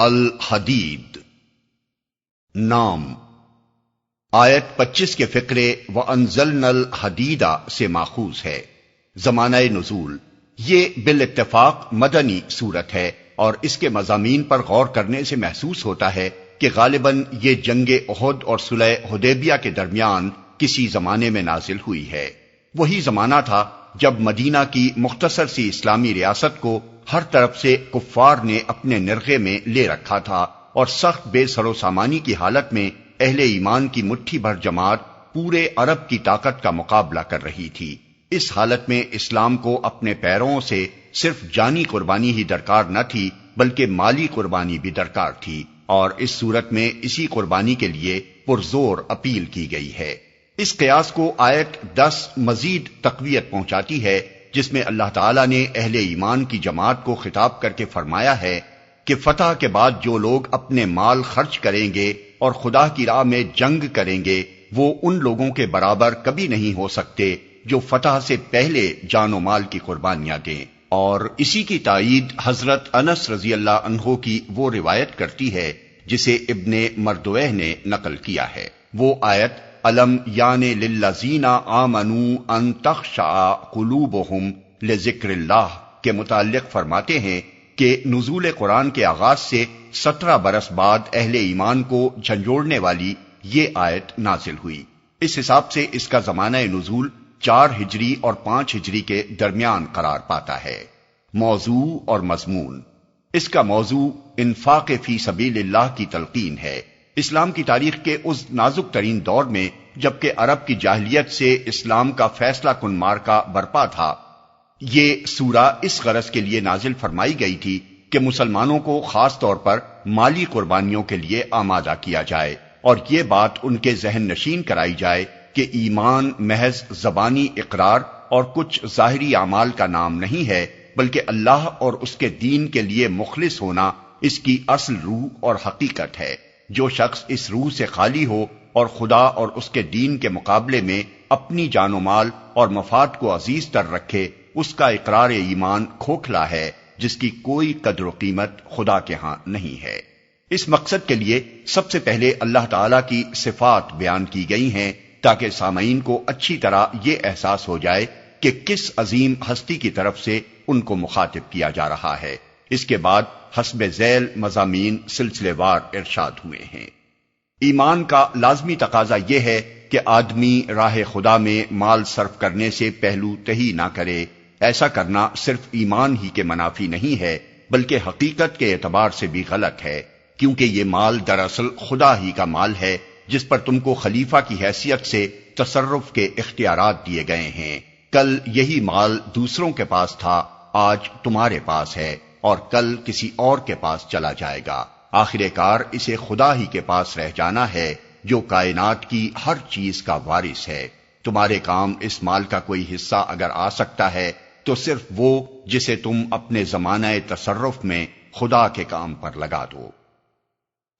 الحدید نام آیت 25 کے فقرے وَأَنزَلْنَا الْحَدِيدَ سے ماخوذ ہے۔ زمانہ نزول یہ بالاتفاق مدنی صورت ہے اور اس کے مضامین پر غور کرنے سے محسوس ہوتا ہے کہ غالباً یہ جنگ احد اور صلح حدیبیہ کے درمیان کسی زمانے میں نازل ہوئی ہے۔ وہی زمانہ تھا جب مدینہ کی مختصر سی اسلامی ریاست کو ہر طرف سے کفار نے اپنے نرغے میں لے رکھا تھا اور سخت بے سر و سامانی کی حالت میں اہل ایمان کی مٹھی بھر جماعت پورے عرب کی طاقت کا مقابلہ کر رہی تھی۔ اس حالت میں اسلام کو اپنے پیروں سے صرف جانی قربانی ہی درکار نہ تھی بلکہ مالی قربانی بھی درکار تھی، اور اس صورت میں اسی قربانی کے لیے پرزور اپیل کی گئی ہے۔ اس قیاس کو آیت 10 مزید تقویت پہنچاتی ہے، جس میں اللہ تعالیٰ نے اہل ایمان کی جماعت کو خطاب کر کے فرمایا ہے کہ فتح کے بعد جو لوگ اپنے مال خرچ کریں گے اور خدا کی راہ میں جنگ کریں گے وہ ان لوگوں کے برابر کبھی نہیں ہو سکتے جو فتح سے پہلے جان و مال کی قربانیاں دیں۔ اور اسی کی تائید حضرت انس رضی اللہ عنہ کی وہ روایت کرتی ہے جسے ابن مردوہ نے نقل کیا ہے۔ وہ آیت الم یعنی للذین آمنوا ان تخشع قلوبہم لذکر اللہ کے متعلق فرماتے ہیں کہ نزول قرآن کے آغاز سے 17 برس بعد اہل ایمان کو جھنجھوڑنے والی یہ آیت نازل ہوئی۔ اس حساب سے اس کا زمانہ نزول 4 ہجری اور 5 ہجری کے درمیان قرار پاتا ہے۔ موضوع اور مضمون اس کا موضوع انفاق فی سبیل اللہ کی تلقین ہے۔ اسلام کی تاریخ کے اس نازک ترین دور میں جبکہ عرب کی جاہلیت سے اسلام کا فیصلہ کن معرکہ برپا تھا، یہ سورہ اس غرض کے لیے نازل فرمائی گئی تھی کہ مسلمانوں کو خاص طور پر مالی قربانیوں کے لیے آمادہ کیا جائے اور یہ بات ان کے ذہن نشین کرائی جائے کہ ایمان محض زبانی اقرار اور کچھ ظاہری اعمال کا نام نہیں ہے بلکہ اللہ اور اس کے دین کے لیے مخلص ہونا اس کی اصل روح اور حقیقت ہے۔ جو شخص اس روح سے خالی ہو اور خدا اور اس کے دین کے مقابلے میں اپنی جان و مال اور مفاد کو عزیز تر رکھے، اس کا اقرار ایمان کھوکھلا ہے جس کی کوئی قدر و قیمت خدا کے ہاں نہیں ہے۔ اس مقصد کے لیے سب سے پہلے اللہ تعالیٰ کی صفات بیان کی گئی ہیں تاکہ سامعین کو اچھی طرح یہ احساس ہو جائے کہ کس عظیم ہستی کی طرف سے ان کو مخاطب کیا جا رہا ہے۔ اس کے بعد حسب ذیل مضامین سلسلے وار ارشاد ہوئے ہیں۔ ایمان کا لازمی تقاضا یہ ہے کہ آدمی راہ خدا میں مال صرف کرنے سے پہلو تہی نہ کرے۔ ایسا کرنا صرف ایمان ہی کے منافی نہیں ہے بلکہ حقیقت کے اعتبار سے بھی غلط ہے، کیونکہ یہ مال دراصل خدا ہی کا مال ہے جس پر تم کو خلیفہ کی حیثیت سے تصرف کے اختیارات دیے گئے ہیں۔ کل یہی مال دوسروں کے پاس تھا، آج تمہارے پاس ہے اور کل کسی اور کے پاس چلا جائے گا۔ آخر کار اسے خدا ہی کے پاس رہ جانا ہے جو کائنات کی ہر چیز کا وارث ہے۔ تمہارے کام اس مال کا کوئی حصہ اگر آ سکتا ہے تو صرف وہ جسے تم اپنے زمانہ تصرف میں خدا کے کام پر لگا دو۔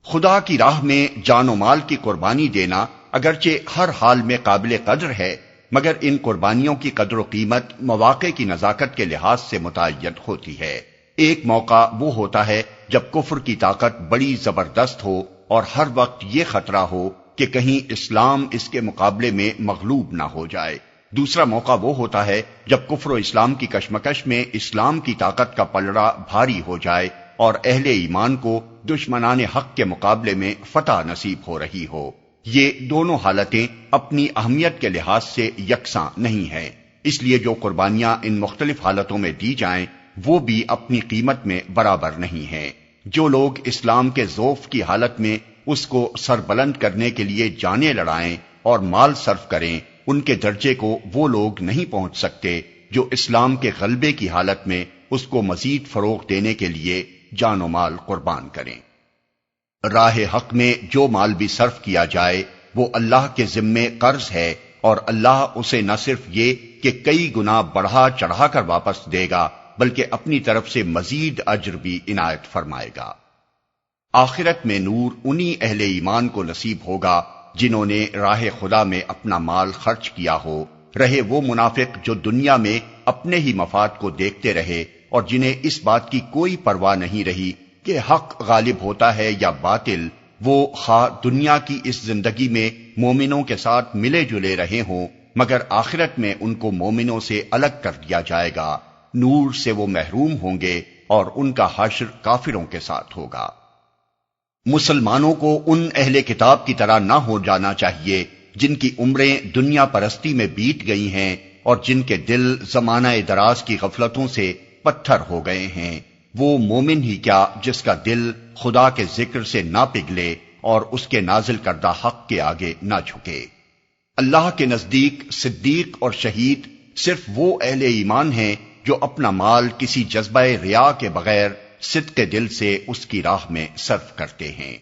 خدا کی راہ میں جان و مال کی قربانی دینا اگرچہ ہر حال میں قابل قدر ہے، مگر ان قربانیوں کی قدر و قیمت مواقع کی نزاکت کے لحاظ سے متعین ہوتی ہے۔ ایک موقع وہ ہوتا ہے جب کفر کی طاقت بڑی زبردست ہو اور ہر وقت یہ خطرہ ہو کہ کہیں اسلام اس کے مقابلے میں مغلوب نہ ہو جائے۔ دوسرا موقع وہ ہوتا ہے جب کفر و اسلام کی کشمکش میں اسلام کی طاقت کا پلڑا بھاری ہو جائے اور اہل ایمان کو دشمنان حق کے مقابلے میں فتح نصیب ہو رہی ہو۔ یہ دونوں حالتیں اپنی اہمیت کے لحاظ سے یکساں نہیں ہیں، اس لیے جو قربانیاں ان مختلف حالتوں میں دی جائیں وہ بھی اپنی قیمت میں برابر نہیں ہیں۔ جو لوگ اسلام کے ضعف کی حالت میں اس کو سربلند کرنے کے لیے جانیں لڑائیں اور مال صرف کریں، ان کے درجے کو وہ لوگ نہیں پہنچ سکتے جو اسلام کے غلبے کی حالت میں اس کو مزید فروغ دینے کے لیے جان و مال قربان کریں۔ راہ حق میں جو مال بھی صرف کیا جائے وہ اللہ کے ذمے قرض ہے اور اللہ اسے نہ صرف یہ کہ کئی گنا بڑھا چڑھا کر واپس دے گا بلکہ اپنی طرف سے مزید اجر بھی عنایت فرمائے گا۔ آخرت میں نور انہی اہل ایمان کو نصیب ہوگا جنہوں نے راہ خدا میں اپنا مال خرچ کیا ہو، رہے وہ منافق جو دنیا میں اپنے ہی مفاد کو دیکھتے رہے اور جنہیں اس بات کی کوئی پرواہ نہیں رہی کہ حق غالب ہوتا ہے یا باطل، وہ خواہ دنیا کی اس زندگی میں مومنوں کے ساتھ ملے جلے رہے ہوں، مگر آخرت میں ان کو مومنوں سے الگ کر دیا جائے گا، نور سے وہ محروم ہوں گے اور ان کا حشر کافروں کے ساتھ ہوگا۔ مسلمانوں کو ان اہل کتاب کی طرح نہ ہو جانا چاہیے جن کی عمریں دنیا پرستی میں بیت گئی ہیں اور جن کے دل زمانہ دراز کی غفلتوں سے پتھر ہو گئے ہیں۔ وہ مومن ہی کیا جس کا دل خدا کے ذکر سے نہ پگھلے اور اس کے نازل کردہ حق کے آگے نہ جھکے۔ اللہ کے نزدیک صدیق اور شہید صرف وہ اہل ایمان ہیں جو اپنا مال کسی جذبہ ریا کے بغیر صدق دل سے اس کی راہ میں صرف کرتے ہیں۔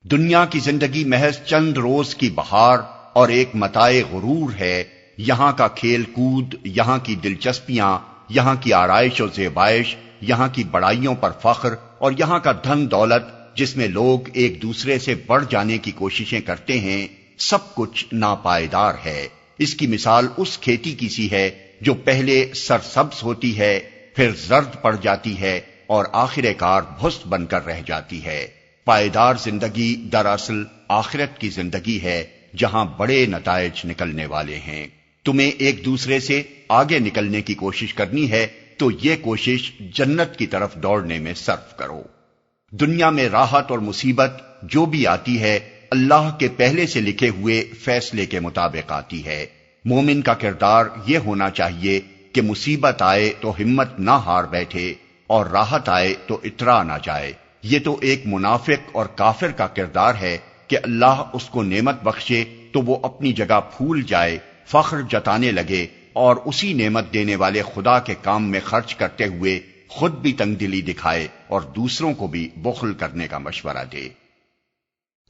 دنیا کی زندگی محض چند روز کی بہار اور ایک متاع غرور ہے۔ یہاں کا کھیل کود، یہاں کی دلچسپیاں، یہاں کی آرائش و زیبائش، یہاں کی بڑائیوں پر فخر اور یہاں کا دھن دولت جس میں لوگ ایک دوسرے سے بڑھ جانے کی کوششیں کرتے ہیں، سب کچھ ناپائیدار ہے۔ اس کی مثال اس کھیتی کی سی ہے جو پہلے سرسبز ہوتی ہے، پھر زرد پڑ جاتی ہے اور آخر کار بھس بن کر رہ جاتی ہے۔ پائیدار زندگی دراصل آخرت کی زندگی ہے جہاں بڑے نتائج نکلنے والے ہیں۔ تمہیں ایک دوسرے سے آگے نکلنے کی کوشش کرنی ہے تو یہ کوشش جنت کی طرف دوڑنے میں صرف کرو۔ دنیا میں راحت اور مصیبت جو بھی آتی ہے اللہ کے پہلے سے لکھے ہوئے فیصلے کے مطابق آتی ہے۔ مومن کا کردار یہ ہونا چاہیے کہ مصیبت آئے تو ہمت نہ ہار بیٹھے اور راحت آئے تو اترا نہ جائے۔ یہ تو ایک منافق اور کافر کا کردار ہے کہ اللہ اس کو نعمت بخشے تو وہ اپنی جگہ پھول جائے، فخر جتانے لگے اور اسی نعمت دینے والے خدا کے کام میں خرچ کرتے ہوئے خود بھی تنگ دلی دکھائے اور دوسروں کو بھی بخل کرنے کا مشورہ دے۔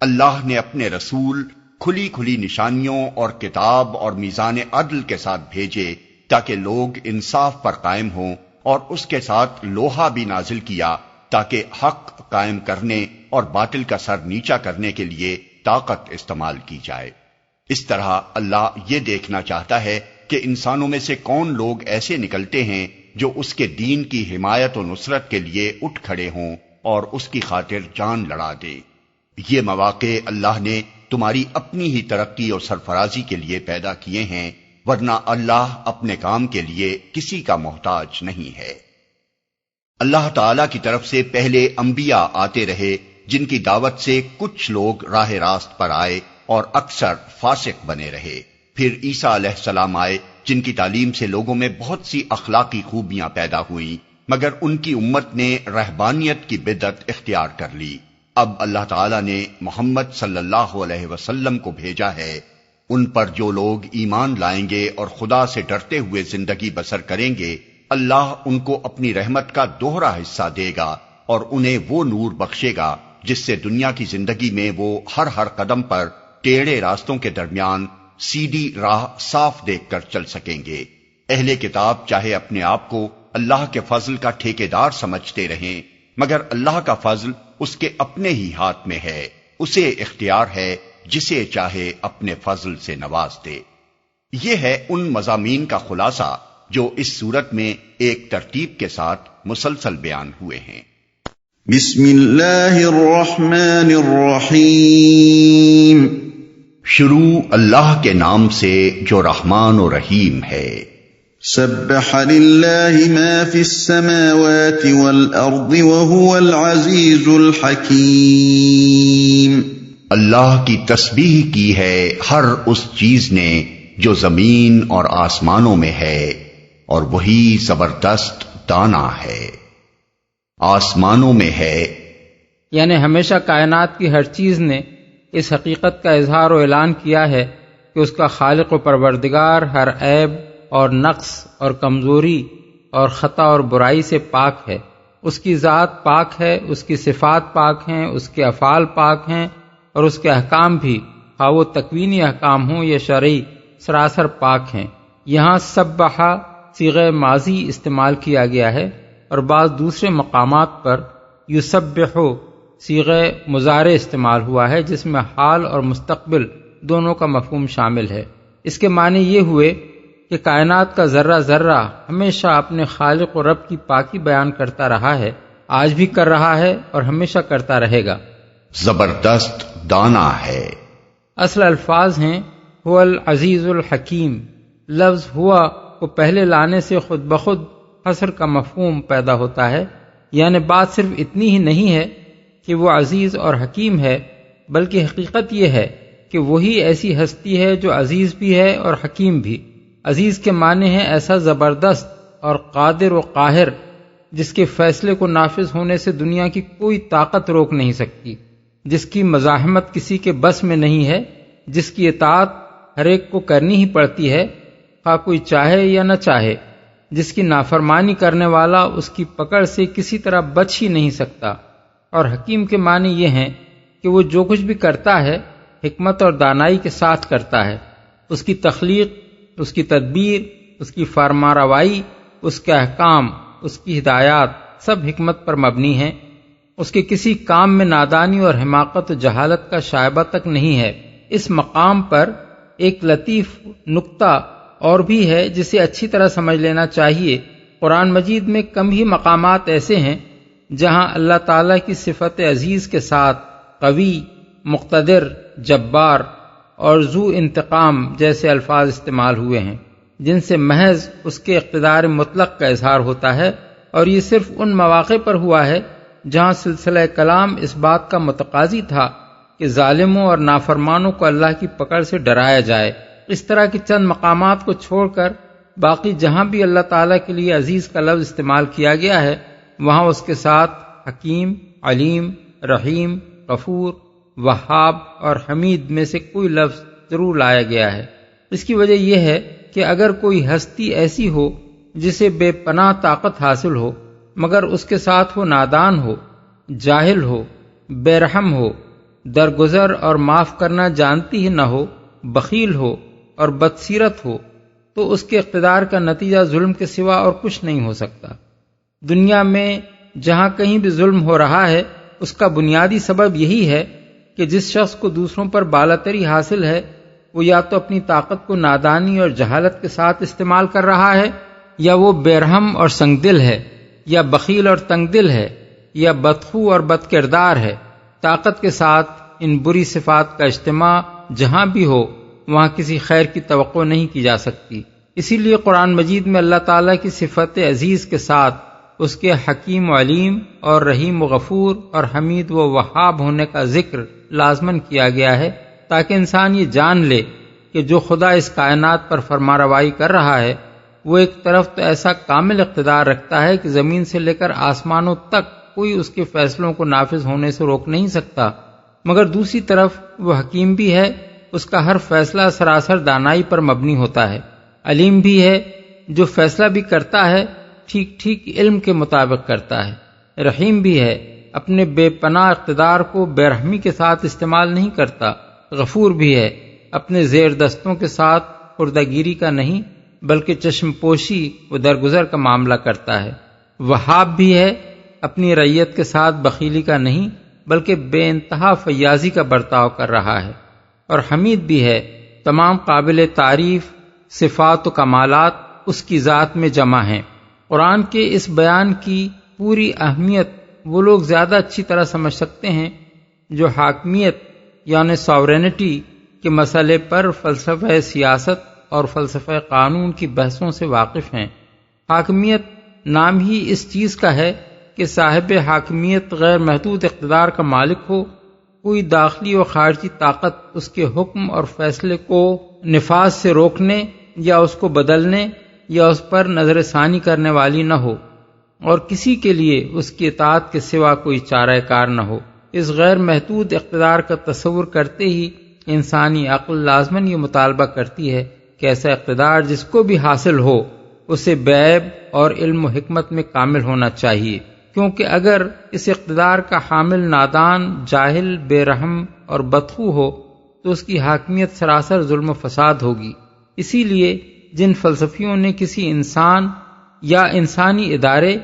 اللہ نے اپنے رسول کھلی کھلی نشانیوں اور کتاب اور میزان عدل کے ساتھ بھیجے تاکہ لوگ انصاف پر قائم ہوں، اور اس کے ساتھ لوہا بھی نازل کیا تاکہ حق قائم کرنے اور باطل کا سر نیچا کرنے کے لیے طاقت استعمال کی جائے۔ اس طرح اللہ یہ دیکھنا چاہتا ہے کہ انسانوں میں سے کون لوگ ایسے نکلتے ہیں جو اس کے دین کی حمایت و نصرت کے لیے اٹھ کھڑے ہوں اور اس کی خاطر جان لڑا دیں۔ یہ مواقع اللہ نے تمہاری اپنی ہی ترقی اور سرفرازی کے لیے پیدا کیے ہیں، ورنہ اللہ اپنے کام کے لیے کسی کا محتاج نہیں ہے۔ اللہ تعالی کی طرف سے پہلے انبیاء آتے رہے جن کی دعوت سے کچھ لوگ راہ راست پر آئے اور اکثر فاسق بنے رہے۔ پھر عیسیٰ علیہ السلام آئے جن کی تعلیم سے لوگوں میں بہت سی اخلاقی خوبیاں پیدا ہوئیں، مگر ان کی امت نے رہبانیت کی بدعت اختیار کر لی۔ اب اللہ تعالیٰ نے محمد صلی اللہ علیہ وسلم کو بھیجا ہے۔ ان پر جو لوگ ایمان لائیں گے اور خدا سے ڈرتے ہوئے زندگی بسر کریں گے، اللہ ان کو اپنی رحمت کا دوہرا حصہ دے گا اور انہیں وہ نور بخشے گا جس سے دنیا کی زندگی میں وہ ہر قدم پر ٹیڑھے راستوں کے درمیان سیدھی راہ صاف دیکھ کر چل سکیں گے۔ اہل کتاب چاہے اپنے آپ کو اللہ کے فضل کا ٹھیکیدار سمجھتے رہیں، مگر اللہ کا فضل اس کے اپنے ہی ہاتھ میں ہے، اسے اختیار ہے جسے چاہے اپنے فضل سے نواز دے۔ یہ ہے ان مضامین کا خلاصہ جو اس صورت میں ایک ترتیب کے ساتھ مسلسل بیان ہوئے ہیں۔ بسم اللہ الرحمن الرحیم۔ شروع اللہ کے نام سے جو رحمان و رحیم ہے۔ سبح للہ ما فی السماوات والارض وهو العزیز الحکیم۔ اللہ کی تسبیح کی ہے ہر اس چیز نے جو زمین اور آسمانوں میں ہے، اور وہی زبردست دانا ہے۔ آسمانوں میں ہے یعنی ہمیشہ کائنات کی ہر چیز نے اس حقیقت کا اظہار و اعلان کیا ہے کہ اس کا خالق و پروردگار ہر عیب اور نقص اور کمزوری اور خطا اور برائی سے پاک ہے۔ اس کی ذات پاک ہے، اس کی صفات پاک ہیں، اس کے افعال پاک ہیں، اور اس کے احکام بھی، خواہ وہ تکوینی احکام ہوں یا شرعی، سراسر پاک ہیں۔ یہاں سبحہ صیغہ ماضی استعمال کیا گیا ہے، اور بعض دوسرے مقامات پر یسبحو صیغہ مضارع استعمال ہوا ہے جس میں حال اور مستقبل دونوں کا مفہوم شامل ہے۔ اس کے معنی یہ ہوئے کہ کائنات کا ذرہ ذرہ ہمیشہ اپنے خالق و رب کی پاکی بیان کرتا رہا ہے، آج بھی کر رہا ہے اور ہمیشہ کرتا رہے گا۔ زبردست دانا ہے۔ اصل الفاظ ہیں هو العزیز الحکیم۔ لفظ ہوا کو پہلے لانے سے خود بخود حصر کا مفہوم پیدا ہوتا ہے، یعنی بات صرف اتنی ہی نہیں ہے کہ وہ عزیز اور حکیم ہے، بلکہ حقیقت یہ ہے کہ وہی ایسی ہستی ہے جو عزیز بھی ہے اور حکیم بھی۔ عزیز کے معنی ہے ایسا زبردست اور قادر و قاہر جس کے فیصلے کو نافذ ہونے سے دنیا کی کوئی طاقت روک نہیں سکتی، جس کی مزاحمت کسی کے بس میں نہیں ہے، جس کی اطاعت ہر ایک کو کرنی ہی پڑتی ہے، خواہ کوئی چاہے یا نہ چاہے، جس کی نافرمانی کرنے والا اس کی پکڑ سے کسی طرح بچ ہی نہیں سکتا۔ اور حکیم کے معنی یہ ہیں کہ وہ جو کچھ بھی کرتا ہے حکمت اور دانائی کے ساتھ کرتا ہے۔ اس کی تخلیق، اس کی تدبیر، اس کی فرمانروائی، اس کے احکام، اس کی ہدایات سب حکمت پر مبنی ہیں۔ اس کے کسی کام میں نادانی اور حماقت و جہالت کا شائبہ تک نہیں ہے۔ اس مقام پر ایک لطیف نکتہ اور بھی ہے جسے اچھی طرح سمجھ لینا چاہیے۔ قرآن مجید میں کم ہی مقامات ایسے ہیں جہاں اللہ تعالیٰ کی صفت عزیز کے ساتھ قوی، مقتدر، جبار اور ذو انتقام جیسے الفاظ استعمال ہوئے ہیں، جن سے محض اس کے اقتدار مطلق کا اظہار ہوتا ہے، اور یہ صرف ان مواقع پر ہوا ہے جہاں سلسلہ کلام اس بات کا متقاضی تھا کہ ظالموں اور نافرمانوں کو اللہ کی پکڑ سے ڈرایا جائے۔ اس طرح کے چند مقامات کو چھوڑ کر باقی جہاں بھی اللہ تعالیٰ کے لیے عزیز کا لفظ استعمال کیا گیا ہے وہاں اس کے ساتھ حکیم، علیم، رحیم، غفور، وہاب اور حمید میں سے کوئی لفظ ضرور لایا گیا ہے۔ اس کی وجہ یہ ہے کہ اگر کوئی ہستی ایسی ہو جسے بے پناہ طاقت حاصل ہو مگر اس کے ساتھ وہ نادان ہو، جاہل ہو، بے رحم ہو، درگزر اور معاف کرنا جانتی ہی نہ ہو، بخیل ہو اور بدسیرت ہو، تو اس کے اقتدار کا نتیجہ ظلم کے سوا اور کچھ نہیں ہو سکتا۔ دنیا میں جہاں کہیں بھی ظلم ہو رہا ہے اس کا بنیادی سبب یہی ہے کہ جس شخص کو دوسروں پر بالاتری حاصل ہے وہ یا تو اپنی طاقت کو نادانی اور جہالت کے ساتھ استعمال کر رہا ہے، یا وہ بے رحم اور سنگ دل ہے، یا بخیل اور تنگ دل ہے، یا بدخو اور بد کردار ہے۔ طاقت کے ساتھ ان بری صفات کا اجتماع جہاں بھی ہو وہاں کسی خیر کی توقع نہیں کی جا سکتی۔ اسی لیے قرآن مجید میں اللہ تعالیٰ کی صفت عزیز کے ساتھ اس کے حکیم و علیم اور رحیم و غفور اور حمید و وہاب ہونے کا ذکر لازماً کیا گیا ہے، تاکہ انسان یہ جان لے کہ جو خدا اس کائنات پر فرمانروائی کر رہا ہے وہ ایک طرف تو ایسا کامل اقتدار رکھتا ہے کہ زمین سے لے کر آسمانوں تک کوئی اس کے فیصلوں کو نافذ ہونے سے روک نہیں سکتا، مگر دوسری طرف وہ حکیم بھی ہے، اس کا ہر فیصلہ سراسر دانائی پر مبنی ہوتا ہے، علیم بھی ہے، جو فیصلہ بھی کرتا ہے ٹھیک ٹھیک علم کے مطابق کرتا ہے، رحیم بھی ہے، اپنے بے پناہ اقتدار کو بے رحمی کے ساتھ استعمال نہیں کرتا، غفور بھی ہے، اپنے زیر دستوں کے ساتھ خردگیری کا نہیں بلکہ چشم پوشی و درگزر کا معاملہ کرتا ہے، وہاب بھی ہے، اپنی رعیت کے ساتھ بخیلی کا نہیں بلکہ بے انتہا فیاضی کا برتاؤ کر رہا ہے، اور حمید بھی ہے، تمام قابل تعریف صفات و کمالات اس کی ذات میں جمع ہیں۔ قرآن کے اس بیان کی پوری اہمیت وہ لوگ زیادہ اچھی طرح سمجھ سکتے ہیں جو حاکمیت یعنی ساورینٹی کے مسئلے پر فلسفہ سیاست اور فلسفہ قانون کی بحثوں سے واقف ہیں۔ حاکمیت نام ہی اس چیز کا ہے کہ صاحب حاکمیت غیر محدود اقتدار کا مالک ہو، کوئی داخلی و خارجی طاقت اس کے حکم اور فیصلے کو نفاذ سے روکنے یا اس کو بدلنے یا اس پر نظر ثانی کرنے والی نہ ہو، اور کسی کے لیے اس کی اطاعت کے سوا کوئی چارہ کار نہ ہو۔ اس غیر محدود اقتدار کا تصور کرتے ہی انسانی عقل لازماً یہ مطالبہ کرتی ہے کہ ایسا اقتدار جس کو بھی حاصل ہو اسے بعیب اور علم و حکمت میں کامل ہونا چاہیے، کیونکہ اگر اس اقتدار کا حامل نادان، جاہل، بے رحم اور بدخو ہو تو اس کی حاکمیت سراسر ظلم و فساد ہوگی۔ اسی لیے جن فلسفیوں نے کسی انسان یا انسانی ادارے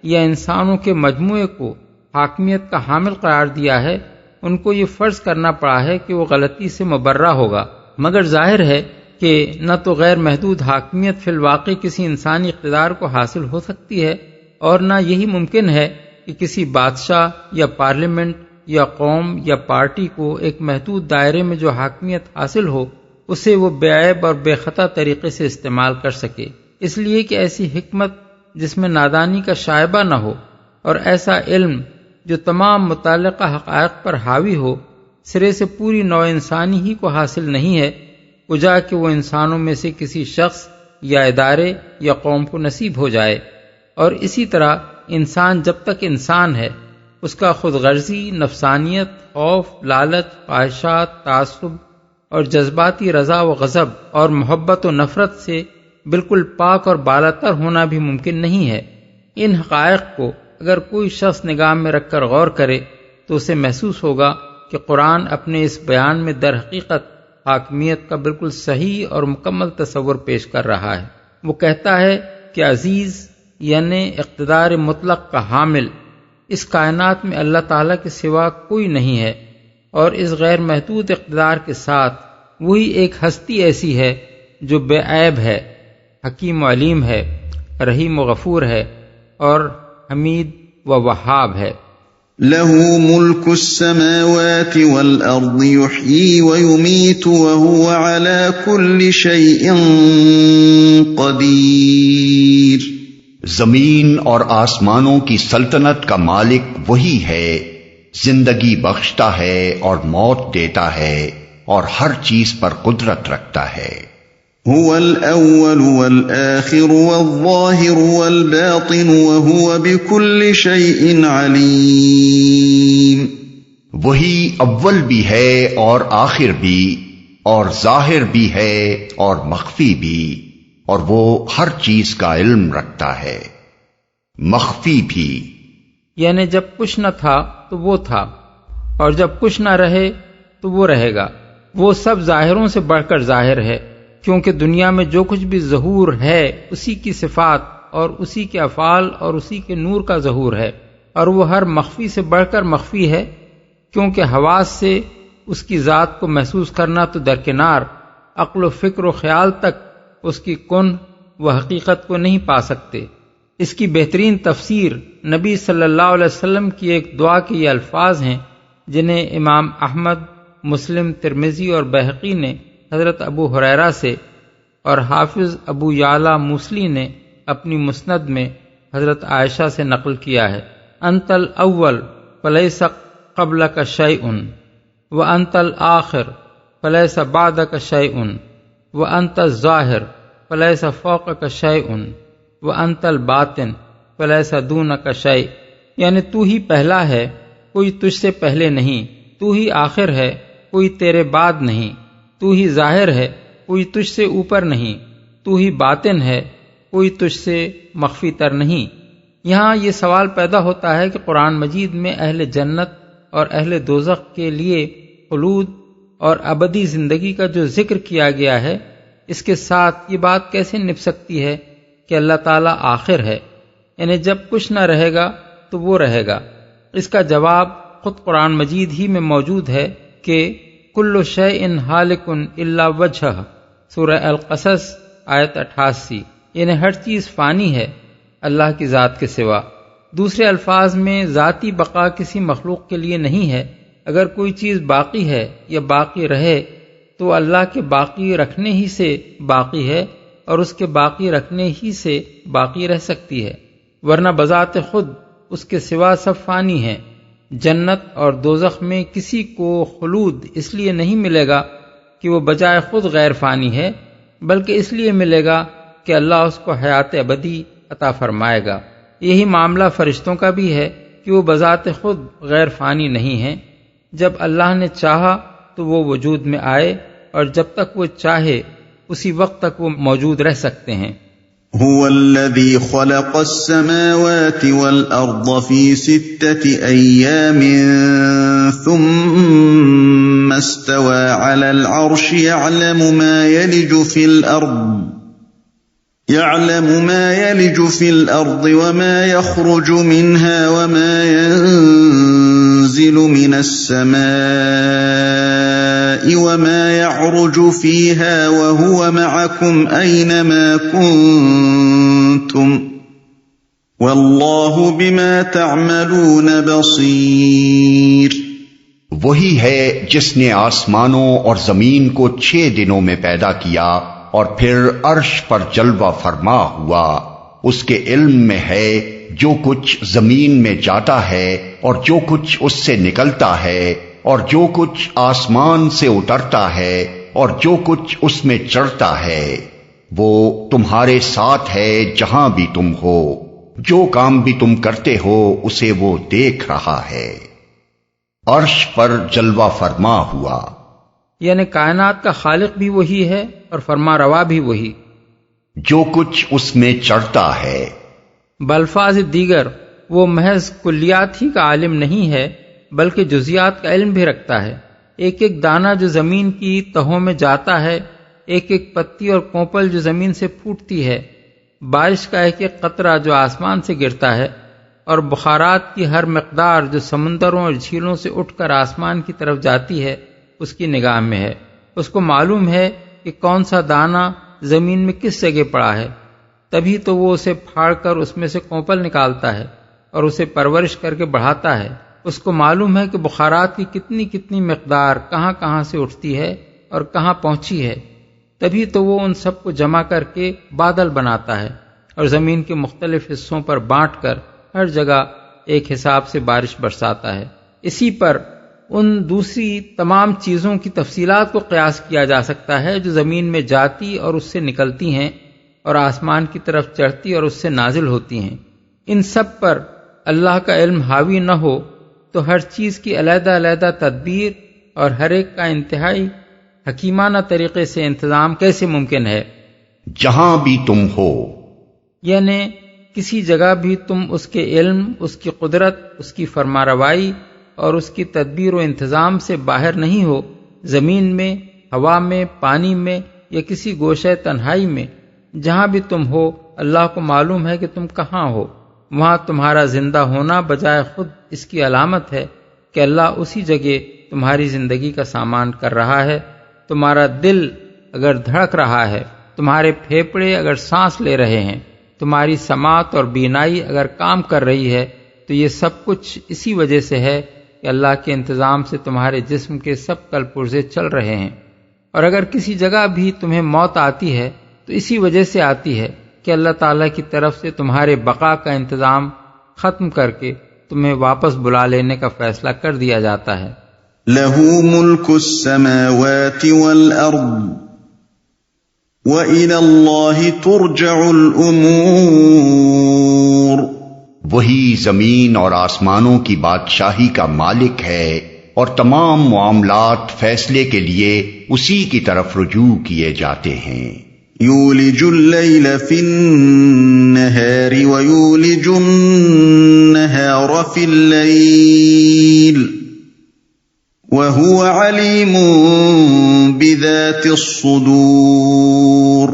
یا انسانوں کے مجموعے کو حاکمیت کا حامل قرار دیا ہے ان کو یہ فرض کرنا پڑا ہے کہ وہ غلطی سے مبرہ ہوگا، مگر ظاہر ہے کہ نہ تو غیر محدود حاکمیت فی الواقع کسی انسانی اقتدار کو حاصل ہو سکتی ہے اور نہ یہی ممکن ہے کہ کسی بادشاہ یا پارلیمنٹ یا قوم یا پارٹی کو ایک محدود دائرے میں جو حاکمیت حاصل ہو اسے وہ بے عیب اور بے خطا طریقے سے استعمال کر سکے، اس لیے کہ ایسی حکمت جس میں نادانی کا شائبہ نہ ہو اور ایسا علم جو تمام متعلقہ حقائق پر حاوی ہو سرے سے پوری نوع انسانی ہی کو حاصل نہیں ہے، کجا کہ وہ انسانوں میں سے کسی شخص یا ادارے یا قوم کو نصیب ہو جائے۔ اور اسی طرح انسان جب تک انسان ہے اس کا خود غرضی، نفسانیت، خوف، لالچ، خواہشات، تعصب اور جذباتی رضا و غضب اور محبت و نفرت سے بالکل پاک اور بالاتر ہونا بھی ممکن نہیں ہے۔ ان حقائق کو اگر کوئی شخص نگاہ میں رکھ کر غور کرے تو اسے محسوس ہوگا کہ قرآن اپنے اس بیان میں در حقیقت حاکمیت کا بالکل صحیح اور مکمل تصور پیش کر رہا ہے۔ وہ کہتا ہے کہ عزیز یعنی اقتدار مطلق کا حامل اس کائنات میں اللہ تعالیٰ کے سوا کوئی نہیں ہے، اور اس غیر محدود اقتدار کے ساتھ وہی ایک ہستی ایسی ہے جو بے عیب ہے، حکیم و علیم ہے، رحیم و غفور ہے اور حمید و وہاب ہے۔ له ملك السماوات والأرض يحيي ويميت وهو على كل شيء قدير۔ زمین اور آسمانوں کی سلطنت کا مالک وہی ہے، زندگی بخشتا ہے اور موت دیتا ہے اور ہر چیز پر قدرت رکھتا ہے۔ هو الأول والآخر والظاهر والباطن وهو بكل شيء عليم۔ وہی اول بھی ہے اور آخر بھی اور ظاہر بھی ہے اور مخفی بھی، اور وہ ہر چیز کا علم رکھتا ہے، مخفی بھی۔ یعنی جب کچھ نہ تھا تو وہ تھا، اور جب کچھ نہ رہے تو وہ رہے گا۔ وہ سب ظاہروں سے بڑھ کر ظاہر ہے، کیونکہ دنیا میں جو کچھ بھی ظہور ہے اسی کی صفات اور اسی کے افعال اور اسی کے نور کا ظہور ہے، اور وہ ہر مخفی سے بڑھ کر مخفی ہے، کیونکہ حواس سے اس کی ذات کو محسوس کرنا تو درکنار، عقل و فکر و خیال تک اس کی کن و حقیقت کو نہیں پا سکتے۔ اس کی بہترین تفسیر نبی صلی اللہ علیہ وسلم کی ایک دعا کے یہ الفاظ ہیں جنہیں امام احمد، مسلم، ترمذی اور بہقی نے حضرت ابو ہریرہ سے اور حافظ ابو یعلا موصلی نے اپنی مسند میں حضرت عائشہ سے نقل کیا ہے۔ انت الاول فلیس قبلک شیء وانت الآخر فلیس بعدک شیء وانت الظاہر فلیس فوقک شیء وانت الباطن فلیس دونک شیء۔ یعنی تو ہی پہلا ہے، کوئی تجھ سے پہلے نہیں، تو ہی آخر ہے، کوئی تیرے بعد نہیں، تو ہی ظاہر ہے، کوئی تجھ سے اوپر نہیں، تو ہی باطن ہے، کوئی تجھ سے مخفی تر نہیں۔ یہاں یہ سوال پیدا ہوتا ہے کہ قرآن مجید میں اہل جنت اور اہل دوزخ کے لیے خلود اور ابدی زندگی کا جو ذکر کیا گیا ہے، اس کے ساتھ یہ بات کیسے نبھ سکتی ہے کہ اللہ تعالیٰ آخر ہے، یعنی جب کچھ نہ رہے گا تو وہ رہے گا؟ اس کا جواب خود قرآن مجید ہی میں موجود ہے کہ کل شیء ہالک الا وجہہ، سورہ القصص آیت 88، یعنی ہر چیز فانی ہے اللہ کی ذات کے سوا۔ دوسرے الفاظ میں ذاتی بقا کسی مخلوق کے لیے نہیں ہے۔ اگر کوئی چیز باقی ہے یا باقی رہے تو اللہ کے باقی رکھنے ہی سے باقی ہے اور اس کے باقی رکھنے ہی سے باقی رہ سکتی ہے، ورنہ بذات خود اس کے سوا سب فانی ہیں۔ جنت اور دوزخ میں کسی کو خلود اس لیے نہیں ملے گا کہ وہ بجائے خود غیر فانی ہے، بلکہ اس لیے ملے گا کہ اللہ اس کو حیات ابدی عطا فرمائے گا۔ یہی معاملہ فرشتوں کا بھی ہے کہ وہ بذات خود غیر فانی نہیں ہیں، جب اللہ نے چاہا تو وہ وجود میں آئے، اور جب تک وہ چاہے اسی وقت تک وہ موجود رہ سکتے ہیں۔ هو الذي خلق السماوات والأرض في 6 أيام ثم استوى على العرش يعلم ما يلج في الأرض وما يخرج منها وما ينزل من السماء وما يعرج فيها وهو معكم أينما كنتم واللہ بما تعملون بصیر۔ وہی ہے جس نے آسمانوں اور زمین کو 6 دنوں میں پیدا کیا اور پھر عرش پر جلوہ فرما ہوا، اس کے علم میں ہے جو کچھ زمین میں جاتا ہے اور جو کچھ اس سے نکلتا ہے اور جو کچھ آسمان سے اترتا ہے اور جو کچھ اس میں چڑھتا ہے، وہ تمہارے ساتھ ہے جہاں بھی تم ہو، جو کام بھی تم کرتے ہو اسے وہ دیکھ رہا ہے۔ عرش پر جلوہ فرما ہوا، یعنی کائنات کا خالق بھی وہی ہے اور فرما روا بھی وہی۔ جو کچھ اس میں چڑھتا ہے، بالفاظ دیگر وہ محض کلیات ہی کا عالم نہیں ہے بلکہ جزیات کا علم بھی رکھتا ہے۔ ایک ایک دانہ جو زمین کی تہوں میں جاتا ہے، ایک ایک پتی اور کونپل جو زمین سے پھوٹتی ہے، بارش کا ایک ایک قطرہ جو آسمان سے گرتا ہے، اور بخارات کی ہر مقدار جو سمندروں اور جھیلوں سے اٹھ کر آسمان کی طرف جاتی ہے، اس کی نگاہ میں ہے۔ اس کو معلوم ہے کہ کون سا دانہ زمین میں کس جگہ پڑا ہے، تبھی تو وہ اسے پھاڑ کر اس میں سے کونپل نکالتا ہے اور اسے پرورش کر کے بڑھاتا ہے۔ اس کو معلوم ہے کہ بخارات کی کتنی کتنی مقدار کہاں کہاں سے اٹھتی ہے اور کہاں پہنچی ہے، تبھی تو وہ ان سب کو جمع کر کے بادل بناتا ہے اور زمین کے مختلف حصوں پر بانٹ کر ہر جگہ ایک حساب سے بارش برساتا ہے۔ اسی پر ان دوسری تمام چیزوں کی تفصیلات کو قیاس کیا جا سکتا ہے جو زمین میں جاتی اور اس سے نکلتی ہیں اور آسمان کی طرف چڑھتی اور اس سے نازل ہوتی ہیں۔ ان سب پر اللہ کا علم حاوی نہ ہو تو ہر چیز کی علیحدہ علیحدہ تدبیر اور ہر ایک کا انتہائی حکیمانہ طریقے سے انتظام کیسے ممکن ہے؟ جہاں بھی تم ہو، یعنی کسی جگہ بھی تم اس کے علم، اس کی قدرت، اس کی فرماروائی اور اس کی تدبیر و انتظام سے باہر نہیں ہو۔ زمین میں، ہوا میں، پانی میں یا کسی گوشہ تنہائی میں، جہاں بھی تم ہو، اللہ کو معلوم ہے کہ تم کہاں ہو۔ وہاں تمہارا زندہ ہونا بجائے خود اس کی علامت ہے کہ اللہ اسی جگہ تمہاری زندگی کا سامان کر رہا ہے۔ تمہارا دل اگر دھڑک رہا ہے، تمہارے پھیپھڑے اگر سانس لے رہے ہیں، تمہاری سماعت اور بینائی اگر کام کر رہی ہے، تو یہ سب کچھ اسی وجہ سے ہے کہ اللہ کے انتظام سے تمہارے جسم کے سب کل پرزے چل رہے ہیں۔ اور اگر کسی جگہ بھی تمہیں موت آتی ہے تو اسی وجہ سے آتی ہے کہ اللہ تعالیٰ کی طرف سے تمہارے بقا کا انتظام ختم کر کے تمہیں واپس بلا لینے کا فیصلہ کر دیا جاتا ہے۔ لَهُ مُلْكُ السَّمَاوَاتِ وَالْأَرْضِ وَإِلَى اللَّهِ تُرْجَعُ الْأُمُورُ۔ وہی زمین اور آسمانوں کی بادشاہی کا مالک ہے اور تمام معاملات فیصلے کے لیے اسی کی طرف رجوع کیے جاتے ہیں۔ یولج اللیل فی النہار ویولج النہار فی اللیل وہو علیم بذات الصدور۔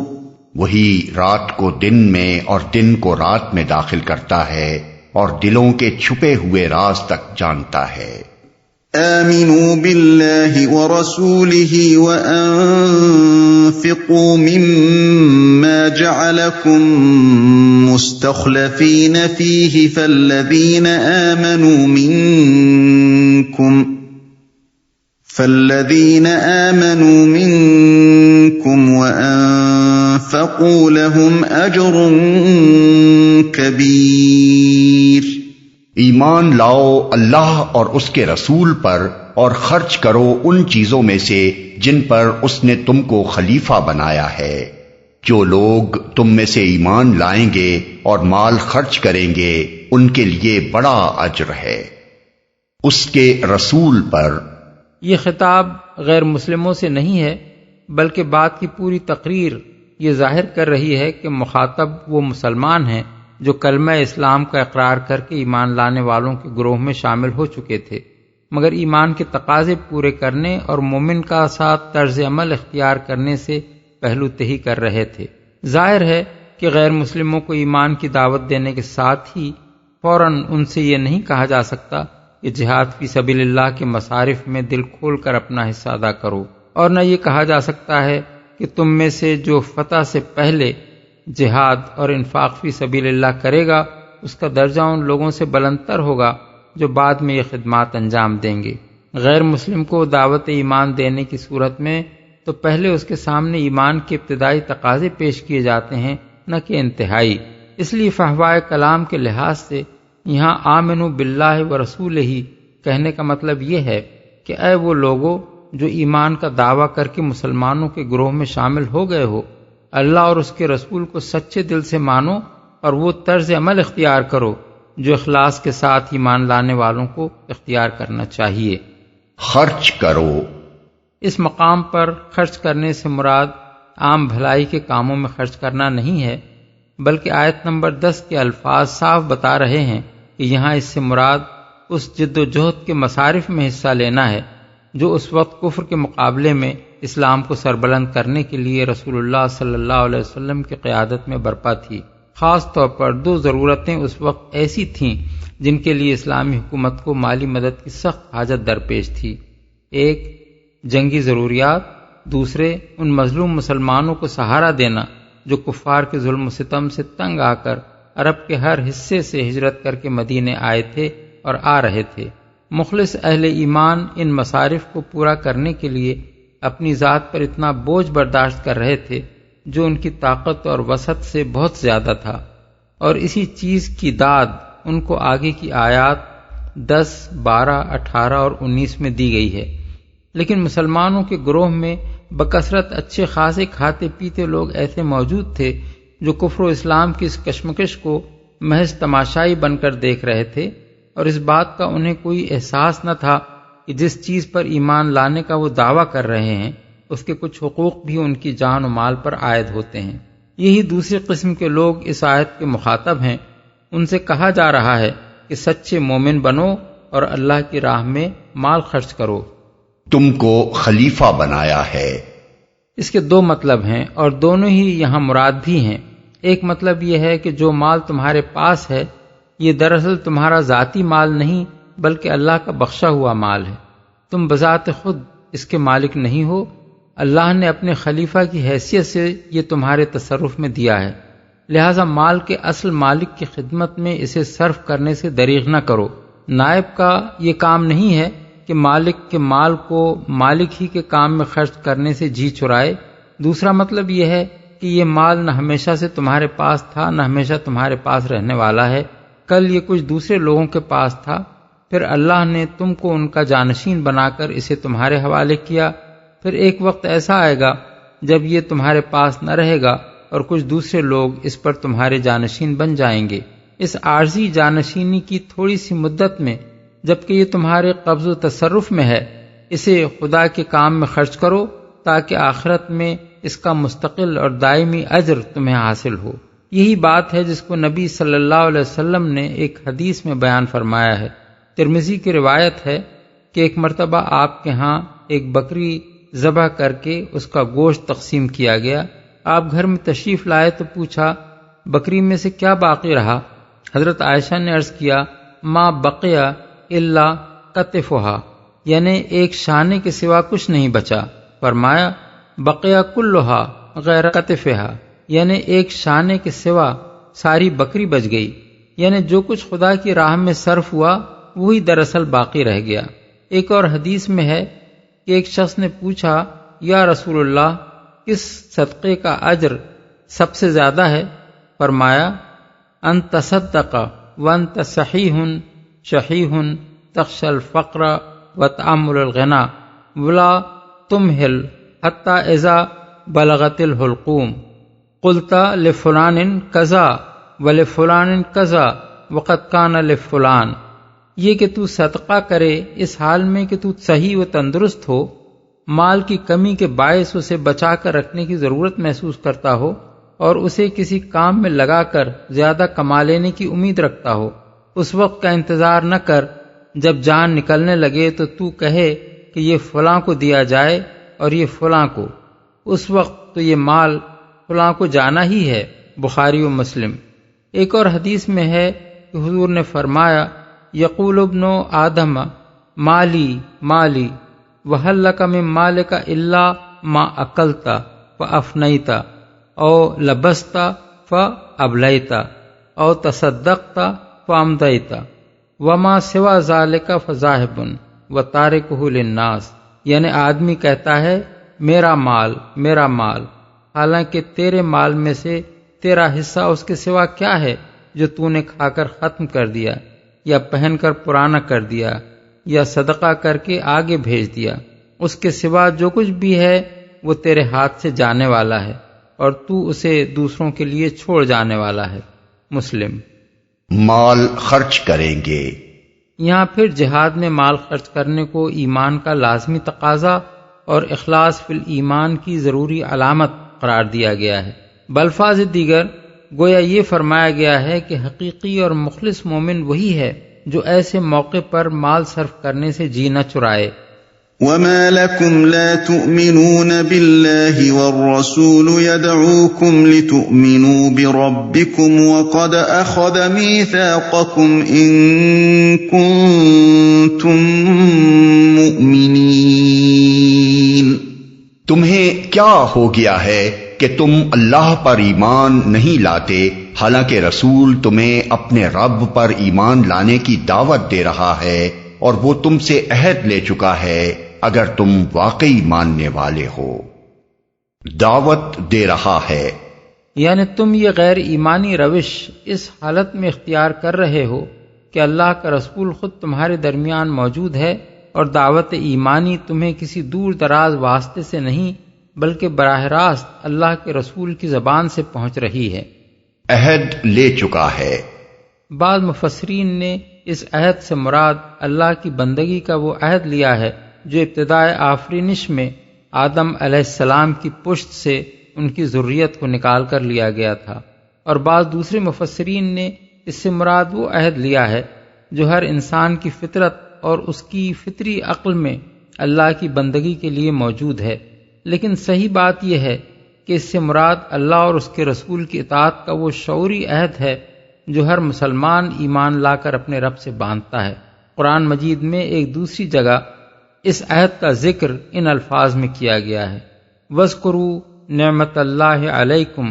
وہی رات کو دن میں اور دن کو رات میں داخل کرتا ہے اور دلوں کے چھپے ہوئے راز تک جانتا ہے۔ آمنوا باللہ ورسولہ وانفقوا مما جعلکم مستخلفین فیہ فالذین آمنوا منکم وانفقوا لهم اجر کبیر۔ ایمان لاؤ اللہ اور اس کے رسول پر اور خرچ کرو ان چیزوں میں سے جن پر اس نے تم کو خلیفہ بنایا ہے۔ جو لوگ تم میں سے ایمان لائیں گے اور مال خرچ کریں گے ان کے لیے بڑا اجر ہے۔ اس کے رسول پر یہ خطاب غیر مسلموں سے نہیں ہے بلکہ بات کی پوری تقریر یہ ظاہر کر رہی ہے کہ مخاطب وہ مسلمان ہیں جو کلمہ اسلام کا اقرار کر کے ایمان لانے والوں کے گروہ میں شامل ہو چکے تھے، مگر ایمان کے تقاضے پورے کرنے اور مومن کا ساتھ طرز عمل اختیار کرنے سے پہلو تہی کر رہے تھے۔ ظاہر ہے کہ غیر مسلموں کو ایمان کی دعوت دینے کے ساتھ ہی فوراً ان سے یہ نہیں کہا جا سکتا کہ جہاد فی سبیل اللہ کے مصارف میں دل کھول کر اپنا حصہ ادا کرو، اور نہ یہ کہا جا سکتا ہے کہ تم میں سے جو فتح سے پہلے جہاد اور انفاق فی سبیل اللہ کرے گا اس کا درجہ ان لوگوں سے بلندتر ہوگا جو بعد میں یہ خدمات انجام دیں گے۔ غیر مسلم کو دعوت ایمان دینے کی صورت میں تو پہلے اس کے سامنے ایمان کے ابتدائی تقاضے پیش کیے جاتے ہیں، نہ کہ انتہائی۔ اس لیے فحوائے کلام کے لحاظ سے یہاں آمنو باللہ و رسولہ کہنے کا مطلب یہ ہے کہ اے وہ لوگو جو ایمان کا دعویٰ کر کے مسلمانوں کے گروہ میں شامل ہو گئے ہو، اللہ اور اس کے رسول کو سچے دل سے مانو اور وہ طرز عمل اختیار کرو جو اخلاص کے ساتھ ایمان لانے والوں کو اختیار کرنا چاہیے۔ خرچ کرو۔ اس مقام پر خرچ کرنے سے مراد عام بھلائی کے کاموں میں خرچ کرنا نہیں ہے، بلکہ آیت نمبر 10 کے الفاظ صاف بتا رہے ہیں کہ یہاں اس سے مراد اس جد و جہد کے مصارف میں حصہ لینا ہے جو اس وقت کفر کے مقابلے میں اسلام کو سربلند کرنے کے لیے رسول اللہ صلی اللہ علیہ وسلم کی قیادت میں برپا تھی۔ خاص طور پر 2 ضرورتیں اس وقت ایسی تھیں جن کے لیے اسلامی حکومت کو مالی مدد کی سخت حاجت درپیش تھی، ایک جنگی ضروریات، دوسرے ان مظلوم مسلمانوں کو سہارا دینا جو کفار کے ظلم و ستم سے تنگ آ کر عرب کے ہر حصے سے ہجرت کر کے مدینے آئے تھے اور آ رہے تھے۔ مخلص اہل ایمان ان مصارف کو پورا کرنے کے لیے اپنی ذات پر اتنا بوجھ برداشت کر رہے تھے جو ان کی طاقت اور وسعت سے بہت زیادہ تھا، اور اسی چیز کی داد ان کو آگے کی آیات 10، 12، 18 اور 19 میں دی گئی ہے۔ لیکن مسلمانوں کے گروہ میں بکثرت اچھے خاصے کھاتے پیتے لوگ ایسے موجود تھے جو کفر و اسلام کی اس کشمکش کو محض تماشائی بن کر دیکھ رہے تھے، اور اس بات کا انہیں کوئی احساس نہ تھا کہ جس چیز پر ایمان لانے کا وہ دعویٰ کر رہے ہیں اس کے کچھ حقوق بھی ان کی جان و مال پر عائد ہوتے ہیں۔ یہی دوسری قسم کے لوگ اس آیت کے مخاطب ہیں۔ ان سے کہا جا رہا ہے کہ سچے مومن بنو اور اللہ کی راہ میں مال خرچ کرو۔ تم کو خلیفہ بنایا ہے۔ اس کے 2 مطلب ہیں اور دونوں ہی یہاں مراد بھی ہیں۔ ایک مطلب یہ ہے کہ جو مال تمہارے پاس ہے یہ دراصل تمہارا ذاتی مال نہیں بلکہ اللہ کا بخشا ہوا مال ہے، تم بذات خود اس کے مالک نہیں ہو، اللہ نے اپنے خلیفہ کی حیثیت سے یہ تمہارے تصرف میں دیا ہے، لہذا مال کے اصل مالک کی خدمت میں اسے صرف کرنے سے دریغ نہ کرو۔ نائب کا یہ کام نہیں ہے کہ مالک کے مال کو مالک ہی کے کام میں خرچ کرنے سے جی چرائے۔ دوسرا مطلب یہ ہے کہ یہ مال نہ ہمیشہ سے تمہارے پاس تھا نہ ہمیشہ تمہارے پاس رہنے والا ہے، کل یہ کچھ دوسرے لوگوں کے پاس تھا، پھر اللہ نے تم کو ان کا جانشین بنا کر اسے تمہارے حوالے کیا، پھر ایک وقت ایسا آئے گا جب یہ تمہارے پاس نہ رہے گا اور کچھ دوسرے لوگ اس پر تمہارے جانشین بن جائیں گے۔ اس عارضی جانشینی کی تھوڑی سی مدت میں جبکہ یہ تمہارے قبض و تصرف میں ہے اسے خدا کے کام میں خرچ کرو تاکہ آخرت میں اس کا مستقل اور دائمی اجر تمہیں حاصل ہو۔ یہی بات ہے جس کو نبی صلی اللہ علیہ وسلم نے ایک حدیث میں بیان فرمایا ہے۔ ترمذی کی روایت ہے کہ ایک مرتبہ آپ کے ہاں ایک بکری ذبح کر کے اس کا گوشت تقسیم کیا گیا۔ آپ گھر میں تشریف لائے تو پوچھا بکری میں سے کیا باقی رہا؟ حضرت عائشہ نے عرض کیا ما بقیا الا کتفھا، یعنی ایک شانے کے سوا کچھ نہیں بچا۔ فرمایا بقیا کلھا غیر کتفھا، یعنی ایک شانے کے سوا ساری بکری بچ گئی، یعنی جو کچھ خدا کی راہ میں صرف ہوا وہی دراصل باقی رہ گیا۔ ایک اور حدیث میں ہے کہ ایک شخص نے پوچھا یا رسول اللہ کس صدقے کا اجر سب سے زیادہ ہے؟ فرمایا ان تصدق وانت صحیح شحیح تخشى الفقر وتأمل الغنى ولا تمهل حتى اذا بلغت الحلقوم قلت لفلان كذا ولفلان كذا وقد كان لفلان، یہ کہ تو صدقہ کرے اس حال میں کہ تو صحیح و تندرست ہو، مال کی کمی کے باعث اسے بچا کر رکھنے کی ضرورت محسوس کرتا ہو اور اسے کسی کام میں لگا کر زیادہ کما لینے کی امید رکھتا ہو، اس وقت کا انتظار نہ کر جب جان نکلنے لگے تو تو کہے کہ یہ فلاں کو دیا جائے اور یہ فلاں کو، اس وقت تو یہ مال فلاں کو جانا ہی ہے۔ بخاری و مسلم۔ ایک اور حدیث میں ہے کہ حضور نے فرمایا یقول ابن آدم مالی مالی وہل لک من مالک الا ما اکلت فافنیت او لبست فابلیت او تصدقت فامضیت وما سوا ذالک فذاہب وتارکہ للناس، یعنی آدمی کہتا ہے میرا مال میرا مال، حالانکہ تیرے مال میں سے تیرا حصہ اس کے سوا کیا ہے جو تو نے کھا کر ختم کر دیا، یا پہن کر پرانا کر دیا، یا صدقہ کر کے آگے بھیج دیا۔ اس کے سوا جو کچھ بھی ہے وہ تیرے ہاتھ سے جانے والا ہے، اور تو اسے دوسروں کے لیے چھوڑ جانے والا ہے۔ مسلم۔ مال خرچ کریں گے۔ یہاں پھر جہاد میں مال خرچ کرنے کو ایمان کا لازمی تقاضا اور اخلاص فی الایمان کی ضروری علامت قرار دیا گیا ہے۔ بالفاظ دیگر گویا یہ فرمایا گیا ہے کہ حقیقی اور مخلص مومن وہی ہے جو ایسے موقع پر مال صرف کرنے سے جی نہ چرائے۔ وما لكم لا تؤمنون بالله والرسول يدعوكم لتؤمنوا بربكم وقد أخذ ميثاقكم إن كنتم مؤمنين۔ تمہیں کیا ہو گیا ہے کہ تم اللہ پر ایمان نہیں لاتے، حالانکہ رسول تمہیں اپنے رب پر ایمان لانے کی دعوت دے رہا ہے، اور وہ تم سے عہد لے چکا ہے اگر تم واقعی ماننے والے ہو۔ دعوت دے رہا ہے یعنی تم یہ غیر ایمانی روش اس حالت میں اختیار کر رہے ہو کہ اللہ کا رسول خود تمہارے درمیان موجود ہے، اور دعوت ایمانی تمہیں کسی دور دراز واسطے سے نہیں بلکہ براہ راست اللہ کے رسول کی زبان سے پہنچ رہی ہے۔ عہد لے چکا ہے۔ بعض مفسرین نے اس عہد سے مراد اللہ کی بندگی کا وہ عہد لیا ہے جو ابتدائے آفرینش میں آدم علیہ السلام کی پشت سے ان کی ذریت کو نکال کر لیا گیا تھا، اور بعض دوسرے مفسرین نے اس سے مراد وہ عہد لیا ہے جو ہر انسان کی فطرت اور اس کی فطری عقل میں اللہ کی بندگی کے لیے موجود ہے، لیکن صحیح بات یہ ہے کہ اس سے مراد اللہ اور اس کے رسول کی اطاعت کا وہ شعوری عہد ہے جو ہر مسلمان ایمان لا کر اپنے رب سے باندھتا ہے۔ قرآن مجید میں ایک دوسری جگہ اس عہد کا ذکر ان الفاظ میں کیا گیا ہے، وَاذْكُرُوا نعمت اللہ علیکم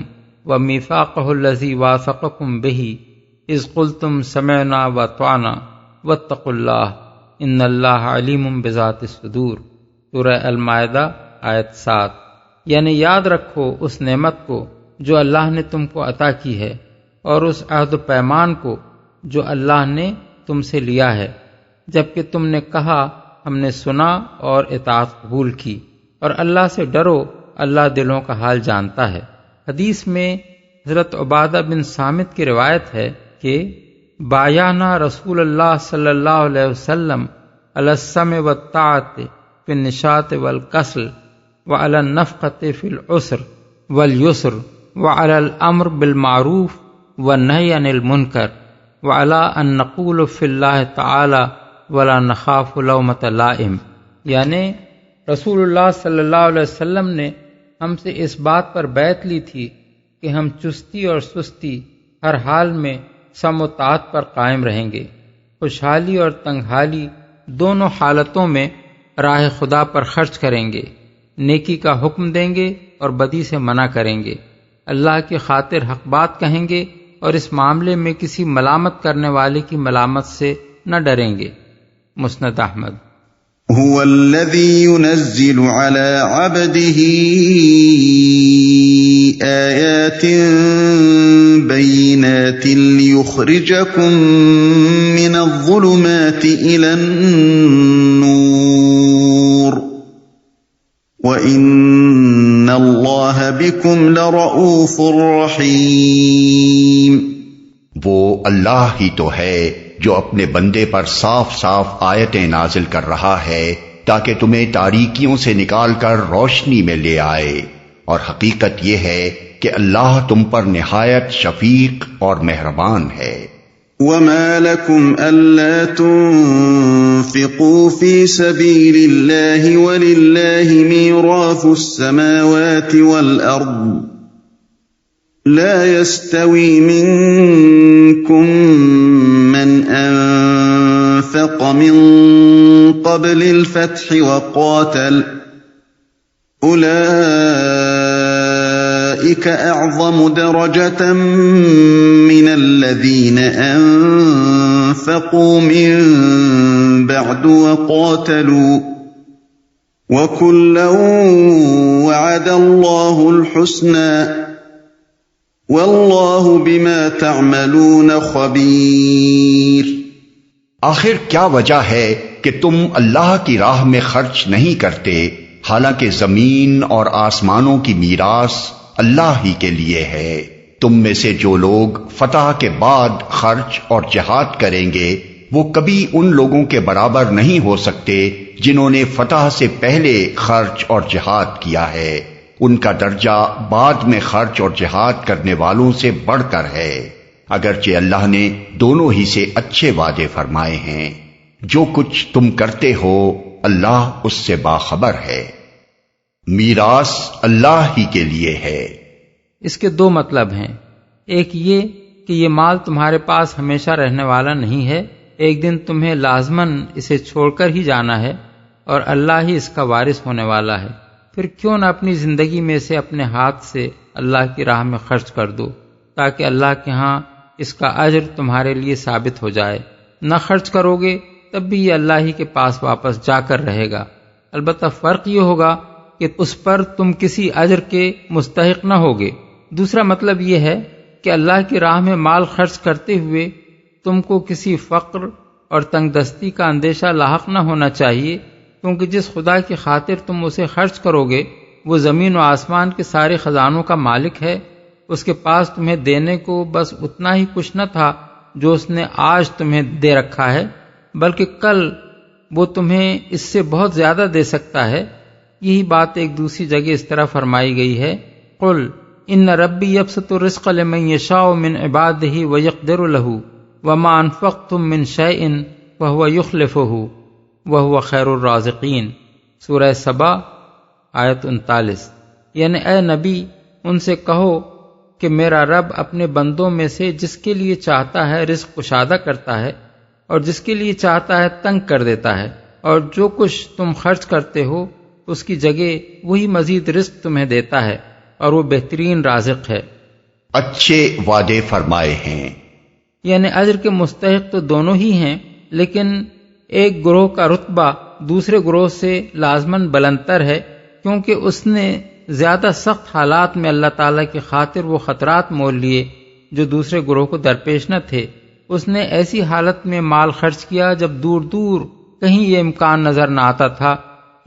ومیثاقہ الذی واثقکم بہ اذ قلتم سمعنا واطعنا واتقوا اللہ ان اللہ علیم بذات الصدور۔ سورہ المائدہ آیت 7۔ یعنی یاد رکھو اس نعمت کو جو اللہ نے تم کو عطا کی ہے، اور اس عہد و پیمان کو جو اللہ نے تم سے لیا ہے، جبکہ تم نے کہا ہم نے سنا اور اطاعت قبول کی، اور اللہ سے ڈرو، اللہ دلوں کا حال جانتا ہے۔ حدیث میں حضرت عبادہ بن صامت کی روایت ہے کہ بایعنا رسول اللہ صلی اللہ علیہ وسلم علی السمع والطاعۃ فی النشاط والکسل وعلی النفقۃ فی العسر والیسر وعلی الامر بالمعروف والنہی عن المنکر وعلی ان نقول فی اللہ تعالی ولا نخاف لومۃ لائم۔ یعنی رسول اللہ صلی اللہ علیہ وسلم نے ہم سے اس بات پر بیعت لی تھی کہ ہم چستی اور سستی ہر حال میں سم و طاعت پر قائم رہیں گے، خوشحالی اور تنگحالی دونوں حالتوں میں راہ خدا پر خرچ کریں گے، نیکی کا حکم دیں گے اور بدی سے منع کریں گے، اللہ کی خاطر حق بات کہیں گے، اور اس معاملے میں کسی ملامت کرنے والے کی ملامت سے نہ ڈریں گے۔ مسند احمد۔ هو الذي ينزل على عبده آيات بينات ليخرجكم من الظلمات إلى النور وَإِنَّ اللَّهَ بِكُمْ لَرَؤُوفٌ رَحِيمٌ۔ وہ اللہ ہی تو ہے جو اپنے بندے پر صاف صاف آیتیں نازل کر رہا ہے تاکہ تمہیں تاریکیوں سے نکال کر روشنی میں لے آئے، اور حقیقت یہ ہے کہ اللہ تم پر نہایت شفیق اور مہربان ہے۔ وَمَا لَكُمْ أَلَّا تُنفِقُوا فِي سَبِيلِ اللَّهِ وَلِلَّهِ مِيرَاثُ السَّمَاوَاتِ وَالْأَرْضِ لَا يَسْتَوِي مِنكُم مَّنْ أَنفَقَ مِن قَبْلِ الْفَتْحِ وَقَاتَلَ أُولَٰئِكَ أولئك أعظم درجة من الذين أنفقوا من بعد وقاتلوا وكلا وعد الله الحسنى واللہ بما تعملون خبیر۔ آخر کیا وجہ ہے کہ تم اللہ کی راہ میں خرچ نہیں کرتے، حالانکہ زمین اور آسمانوں کی میراث اللہ ہی کے لیے ہے؟ تم میں سے جو لوگ فتح کے بعد خرچ اور جہاد کریں گے وہ کبھی ان لوگوں کے برابر نہیں ہو سکتے جنہوں نے فتح سے پہلے خرچ اور جہاد کیا ہے۔ ان کا درجہ بعد میں خرچ اور جہاد کرنے والوں سے بڑھ کر ہے، اگرچہ اللہ نے دونوں ہی سے اچھے وعدے فرمائے ہیں۔ جو کچھ تم کرتے ہو اللہ اس سے باخبر ہے۔ میراث اللہ ہی کے لیے ہے۔ اس کے دو مطلب ہیں، ایک یہ کہ یہ مال تمہارے پاس ہمیشہ رہنے والا نہیں ہے، ایک دن تمہیں لازماً اسے چھوڑ کر ہی جانا ہے، اور اللہ ہی اس کا وارث ہونے والا ہے۔ پھر کیوں نہ اپنی زندگی میں سے اپنے ہاتھ سے اللہ کی راہ میں خرچ کر دو تاکہ اللہ کے ہاں اس کا اجر تمہارے لیے ثابت ہو جائے۔ نہ خرچ کرو گے تب بھی یہ اللہ ہی کے پاس واپس جا کر رہے گا، البتہ فرق یہ ہوگا کہ اس پر تم کسی اجر کے مستحق نہ ہوگے۔ دوسرا مطلب یہ ہے کہ اللہ کی راہ میں مال خرچ کرتے ہوئے تم کو کسی فقر اور تنگ دستی کا اندیشہ لاحق نہ ہونا چاہیے، کیونکہ جس خدا کی خاطر تم اسے خرچ کرو گے وہ زمین و آسمان کے سارے خزانوں کا مالک ہے۔ اس کے پاس تمہیں دینے کو بس اتنا ہی کچھ نہ تھا جو اس نے آج تمہیں دے رکھا ہے، بلکہ کل وہ تمہیں اس سے بہت زیادہ دے سکتا ہے۔ یہی بات ایک دوسری جگہ اس طرح فرمائی گئی ہے، قل ان ربی یبسط الرزق لمن یشاء من عبادہ ویقدر لہ وما انفقتم من شیء فہو یخلفہ وَهُوَ خَيْرُ الرَّازِقِينَ، سورہ سبا آیت 39۔ یعنی اے نبی ان سے کہو کہ میرا رب اپنے بندوں میں سے جس کے لیے چاہتا ہے رزق کشادہ کرتا ہے اور جس کے لیے چاہتا ہے تنگ کر دیتا ہے، اور جو کچھ تم خرچ کرتے ہو اس کی جگہ وہی مزید رزق تمہیں دیتا ہے، اور وہ بہترین رازق ہے۔ اچھے وعدے فرمائے ہیں، یعنی اجر کے مستحق تو دونوں ہی ہیں، لیکن ایک گروہ کا رتبہ دوسرے گروہ سے لازماً بلندتر ہے، کیونکہ اس نے زیادہ سخت حالات میں اللہ تعالیٰ کی خاطر وہ خطرات مول لیے جو دوسرے گروہ کو درپیش نہ تھے۔ اس نے ایسی حالت میں مال خرچ کیا جب دور دور کہیں یہ امکان نظر نہ آتا تھا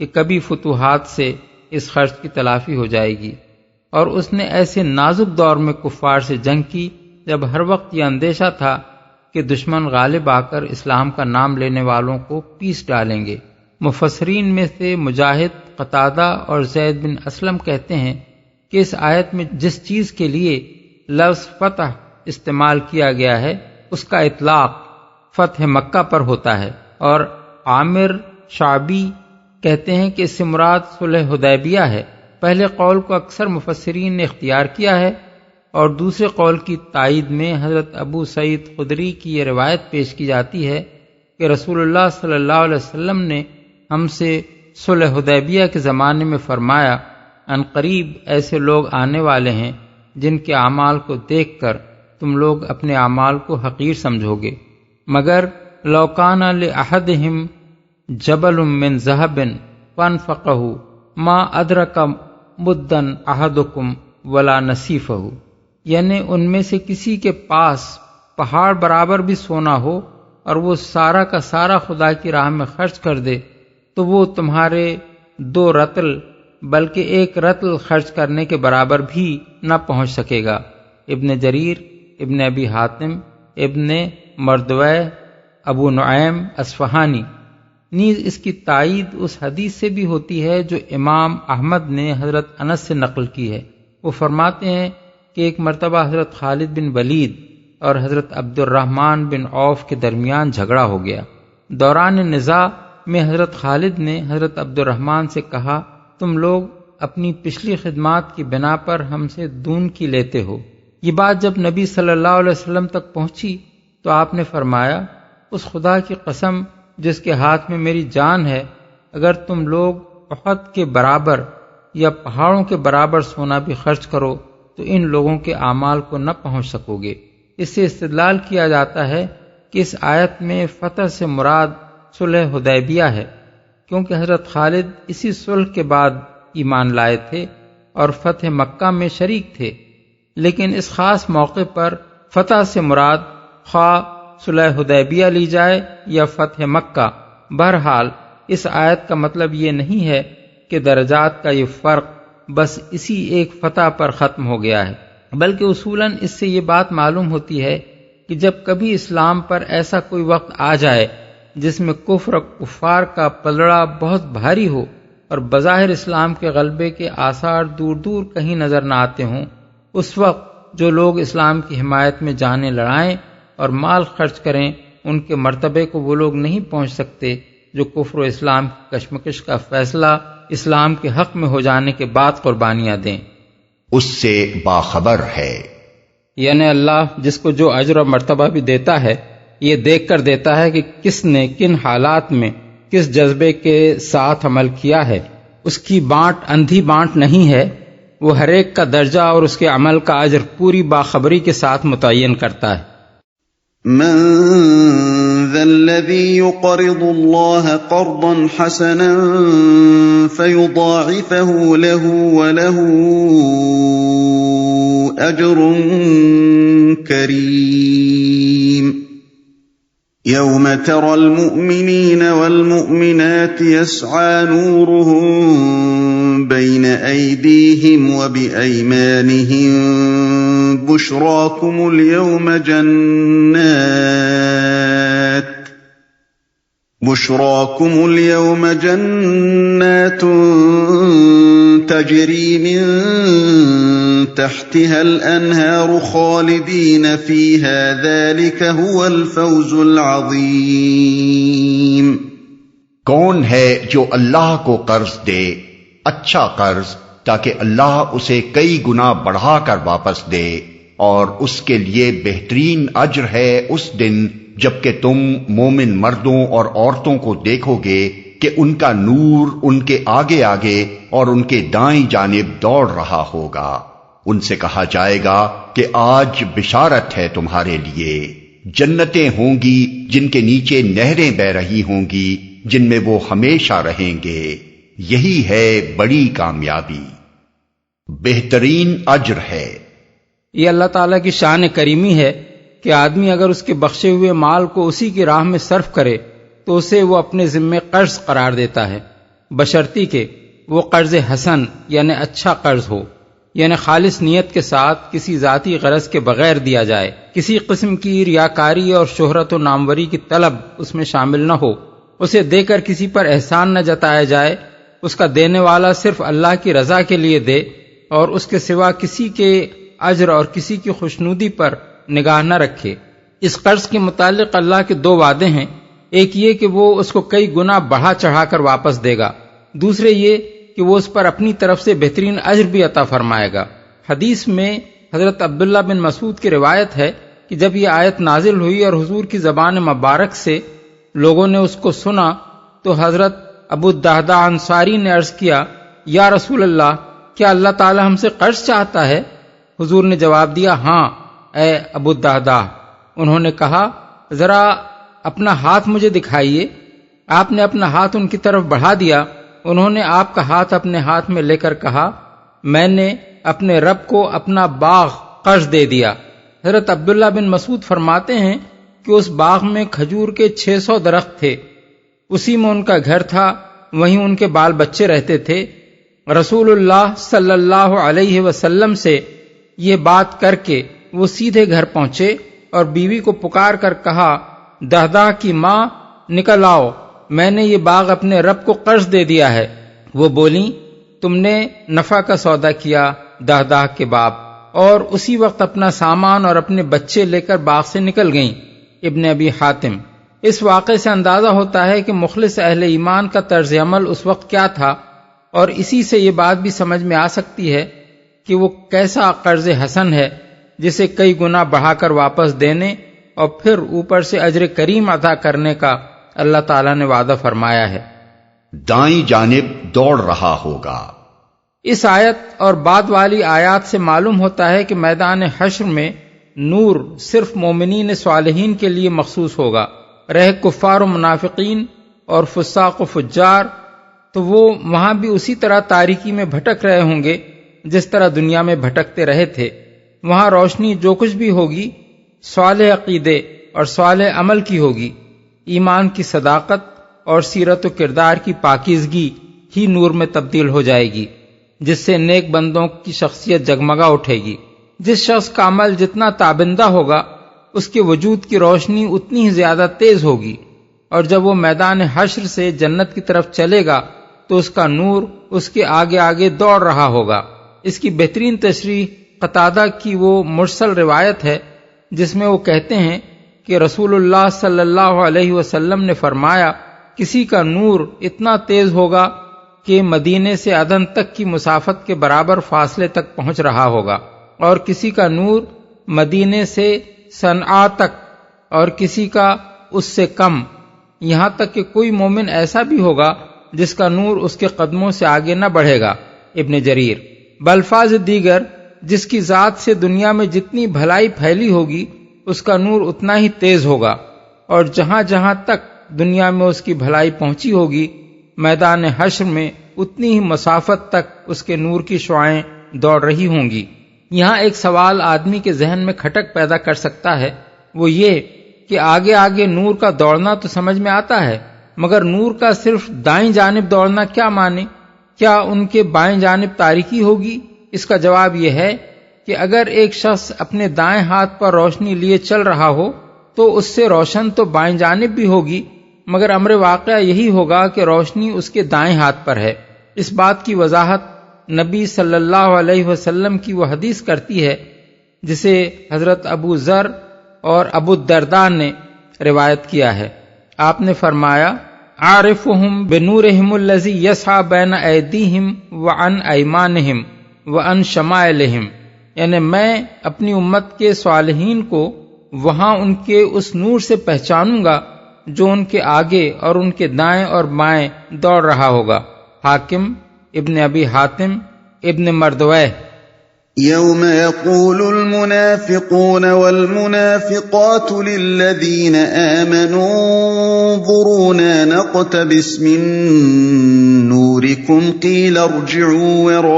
کہ کبھی فتوحات سے اس خرچ کی تلافی ہو جائے گی، اور اس نے ایسے نازک دور میں کفار سے جنگ کی جب ہر وقت یہ اندیشہ تھا کہ دشمن غالب آ کر اسلام کا نام لینے والوں کو پیس ڈالیں گے۔ مفسرین میں سے مجاہد، قتادہ اور زید بن اسلم کہتے ہیں کہ اس آیت میں جس چیز کے لیے لفظ فتح استعمال کیا گیا ہے اس کا اطلاق فتح مکہ پر ہوتا ہے، اور عامر شعبی کہتے ہیں کہ اس سے مراد صلح حدیبیہ ہے۔ پہلے قول کو اکثر مفسرین نے اختیار کیا ہے، اور دوسرے قول کی تائید میں حضرت ابو سعید خدری کی یہ روایت پیش کی جاتی ہے کہ رسول اللہ صلی اللہ علیہ وسلم نے ہم سے صلح حدیبیہ کے زمانے میں فرمایا، ان قریب ایسے لوگ آنے والے ہیں جن کے اعمال کو دیکھ کر تم لوگ اپنے اعمال کو حقیر سمجھو گے، مگر لو کان لأحدہم جبل من ذہب فانفقہ ما ادرک مدا احدکم ولا نصیفہ، یعنی ان میں سے کسی کے پاس پہاڑ برابر بھی سونا ہو اور وہ سارا کا سارا خدا کی راہ میں خرچ کر دے تو وہ تمہارے 2 رطل بلکہ 1 رطل خرچ کرنے کے برابر بھی نہ پہنچ سکے گا۔ ابن جریر، ابن ابی حاتم، ابن مردوہ، ابو نعیم اصفہانی نیز اس کی تائید اس حدیث سے بھی ہوتی ہے جو امام احمد نے حضرت انس سے نقل کی ہے۔ وہ فرماتے ہیں کہ ایک مرتبہ حضرت خالد بن ولید اور حضرت عبد الرحمن بن عوف کے درمیان جھگڑا ہو گیا۔ دوران نزاع میں حضرت خالد نے حضرت عبد الرحمن سے کہا، تم لوگ اپنی پچھلی خدمات کی بنا پر ہم سے دون کی لیتے ہو۔ یہ بات جب نبی صلی اللہ علیہ وسلم تک پہنچی تو آپ نے فرمایا، اس خدا کی قسم جس کے ہاتھ میں میری جان ہے، اگر تم لوگ احد کے برابر یا پہاڑوں کے برابر سونا بھی خرچ کرو تو ان لوگوں کے اعمال کو نہ پہنچ سکو گے۔ اس سے استدلال کیا جاتا ہے کہ اس آیت میں فتح سے مراد صلح حدیبیہ ہے، کیونکہ حضرت خالد اسی صلح کے بعد ایمان لائے تھے اور فتح مکہ میں شریک تھے، لیکن اس خاص موقع پر فتح سے مراد خواہ صلح حدیبیہ لی جائے یا فتح مکہ، بہرحال اس آیت کا مطلب یہ نہیں ہے کہ درجات کا یہ فرق بس اسی ایک فتح پر ختم ہو گیا ہے، بلکہ اصولاً اس سے یہ بات معلوم ہوتی ہے کہ جب کبھی اسلام پر ایسا کوئی وقت آ جائے جس میں کفر و کفار کا پلڑا بہت بھاری ہو اور بظاہر اسلام کے غلبے کے آثار دور دور کہیں نظر نہ آتے ہوں، اس وقت جو لوگ اسلام کی حمایت میں جانیں لڑائیں اور مال خرچ کریں، ان کے مرتبے کو وہ لوگ نہیں پہنچ سکتے جو کفر و اسلام کی کشمکش کا فیصلہ اسلام کے حق میں ہو جانے کے بعد قربانیاں دیں۔ اس سے باخبر ہے، یعنی اللہ جس کو جو اجر و مرتبہ بھی دیتا ہے، یہ دیکھ کر دیتا ہے کہ کس نے کن حالات میں کس جذبے کے ساتھ عمل کیا ہے۔ اس کی بانٹ اندھی بانٹ نہیں ہے، وہ ہر ایک کا درجہ اور اس کے عمل کا اجر پوری باخبری کے ساتھ متعین کرتا ہے۔ من ذا الذي يقرض الله قرضا حسنا فيضاعفه له وله أجر كريم يوم ترى المؤمنين والمؤمنات يسعى نورهم بين أيديهم وبأيمانهم بشراكم اليوم جنات تجري من تحتها الأنهار خالدين فيها ذلك هو الفوز العظيم۔ کون ہے جو اللہ کو قرض دے اچھا قرض تاکہ اللہ اسے کئی گنا بڑھا کر واپس دے، اور اس کے لیے بہترین اجر ہے اس دن جبکہ تم مومن مردوں اور عورتوں کو دیکھو گے کہ ان کا نور ان کے آگے آگے اور ان کے دائیں جانب دوڑ رہا ہوگا۔ ان سے کہا جائے گا کہ آج بشارت ہے تمہارے لیے، جنتیں ہوں گی جن کے نیچے نہریں بہ رہی ہوں گی، جن میں وہ ہمیشہ رہیں گے، یہی ہے بڑی کامیابی، بہترین اجر ہے۔ یہ اللہ تعالیٰ کی شان کریمی ہے کہ آدمی اگر اس کے بخشے ہوئے مال کو اسی کی راہ میں صرف کرے تو اسے وہ اپنے ذمے قرض قرار دیتا ہے، بشرطی کہ وہ قرض حسن یعنی اچھا قرض ہو، یعنی خالص نیت کے ساتھ کسی ذاتی غرض کے بغیر دیا جائے، کسی قسم کی ریاکاری اور شہرت و ناموری کی طلب اس میں شامل نہ ہو، اسے دے کر کسی پر احسان نہ جتایا جائے، اس کا دینے والا صرف اللہ کی رضا کے لیے دے اور اس کے سوا کسی کے اجر اور کسی کی خوشنودی پر نگاہ نہ رکھے۔ اس قرض کے متعلق اللہ کے دو وعدے ہیں، ایک یہ کہ وہ اس کو کئی گنا بڑھا چڑھا کر واپس دے گا، دوسرے یہ کہ وہ اس پر اپنی طرف سے بہترین اجر بھی عطا فرمائے گا۔ حدیث میں حضرت عبداللہ بن مسعود کی روایت ہے کہ جب یہ آیت نازل ہوئی اور حضور کی زبان مبارک سے لوگوں نے اس کو سنا تو حضرت ابو الدہداء انصاری نے عرض کیا، یا رسول اللہ، کیا اللہ تعالی ہم سے قرض چاہتا ہے؟ حضور نے جواب دیا، ہاں اے ابو الدہداء۔ انہوں نے کہا، ذرا اپنا ہاتھ مجھے دکھائیے۔ آپ نے اپنا ہاتھ ان کی طرف بڑھا دیا، انہوں نے آپ کا ہاتھ اپنے ہاتھ میں لے کر کہا، میں نے اپنے رب کو اپنا باغ قرض دے دیا۔ حضرت عبداللہ بن مسعود فرماتے ہیں کہ اس باغ میں کھجور کے 600 درخت تھے، اسی میں ان کا گھر تھا، وہیں ان کے بال بچے رہتے تھے۔ رسول اللہ صلی اللہ علیہ وسلم سے یہ بات کر کے وہ سیدھے گھر پہنچے اور بیوی کو پکار کر کہا، دہدہ کی ماں نکل آؤ، میں نے یہ باغ اپنے رب کو قرض دے دیا ہے۔ وہ بولیں، تم نے نفع کا سودا کیا دہدہ کے باپ، اور اسی وقت اپنا سامان اور اپنے بچے لے کر باغ سے نکل گئیں۔ ابن ابی حاتم۔ اس واقعے سے اندازہ ہوتا ہے کہ مخلص اہل ایمان کا طرز عمل اس وقت کیا تھا، اور اسی سے یہ بات بھی سمجھ میں آ سکتی ہے کہ وہ کیسا قرض حسن ہے جسے کئی گنا بڑھا کر واپس دینے اور پھر اوپر سے اجر کریم عطا کرنے کا اللہ تعالیٰ نے وعدہ فرمایا ہے۔ دائیں جانب دوڑ رہا ہوگا، اس آیت اور بعد والی آیات سے معلوم ہوتا ہے کہ میدان حشر میں نور صرف مومنین صالحین کے لیے مخصوص ہوگا. رہ کفار و منافقین اور فساق و فجار تو وہ وہاں بھی اسی طرح تاریکی میں بھٹک رہے ہوں گے جس طرح دنیا میں بھٹکتے رہے تھے. وہاں روشنی جو کچھ بھی ہوگی صالح عقیدے اور صالح عمل کی ہوگی. ایمان کی صداقت اور سیرت و کردار کی پاکیزگی ہی نور میں تبدیل ہو جائے گی، جس سے نیک بندوں کی شخصیت جگمگا اٹھے گی. جس شخص کا عمل جتنا تابندہ ہوگا اس کے وجود کی روشنی اتنی ہی زیادہ تیز ہوگی، اور جب وہ میدان حشر سے جنت کی طرف چلے گا تو اس کا نور اس کے آگے آگے دوڑ رہا ہوگا. اس کی بہترین تشریح قتادہ کی وہ مرسل روایت ہے جس میں وہ کہتے ہیں کہ رسول اللہ صلی اللہ علیہ وسلم نے فرمایا، کسی کا نور اتنا تیز ہوگا کہ مدینے سے عدن تک کی مسافت کے برابر فاصلے تک پہنچ رہا ہوگا، اور کسی کا نور مدینے سے صنعاء تک، اور کسی کا اس سے کم، یہاں تک کہ کوئی مومن ایسا بھی ہوگا جس کا نور اس کے قدموں سے آگے نہ بڑھے گا. ابن جریر. بالفاظ دیگر، جس کی ذات سے دنیا میں جتنی بھلائی پھیلی ہوگی اس کا نور اتنا ہی تیز ہوگا، اور جہاں جہاں تک دنیا میں اس کی بھلائی پہنچی ہوگی میدان حشر میں اتنی ہی مسافت تک اس کے نور کی شعاعیں دوڑ رہی ہوں گی. یہاں ایک سوال آدمی کے ذہن میں کھٹک پیدا کر سکتا ہے، وہ یہ کہ آگے آگے نور کا دوڑنا تو سمجھ میں آتا ہے، مگر نور کا صرف دائیں جانب دوڑنا کیا معنی؟ کیا ان کے بائیں جانب تاریکی ہوگی؟ اس کا جواب یہ ہے کہ اگر ایک شخص اپنے دائیں ہاتھ پر روشنی لیے چل رہا ہو تو اس سے روشن تو بائیں جانب بھی ہوگی، مگر امر واقعہ یہی ہوگا کہ روشنی اس کے دائیں ہاتھ پر ہے. اس بات کی وضاحت نبی صلی اللہ علیہ وسلم کی وہ حدیث کرتی ہے جسے حضرت ابو ذر اور ابو الدرداء نے روایت کیا ہے. آپ نے فرمایا، عارفہم بنورہم الذی یسعی بین ایدیہم وعن ایمانہم وعن شمائلہم، یعنی میں اپنی امت کے صالحین کو وہاں ان کے اس نور سے پہچانوں گا جو ان کے آگے اور ان کے دائیں اور بائیں دوڑ رہا ہوگا. حاکم، ابن ابی حاتم، ابن مردویہ. يوم يقول المنافقون والمنافقات للذين آمنوا انظرونا نقتبس من نوركم قيل ارجعوا وراءكم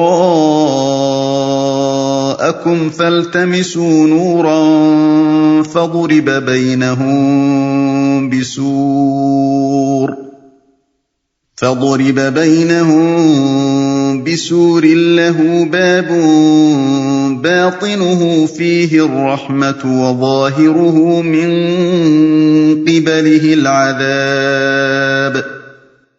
فالتمسوا نورا فضرب بينهم بسور له باب باطنه فيه الرحمة وظاهره من قبله العذاب.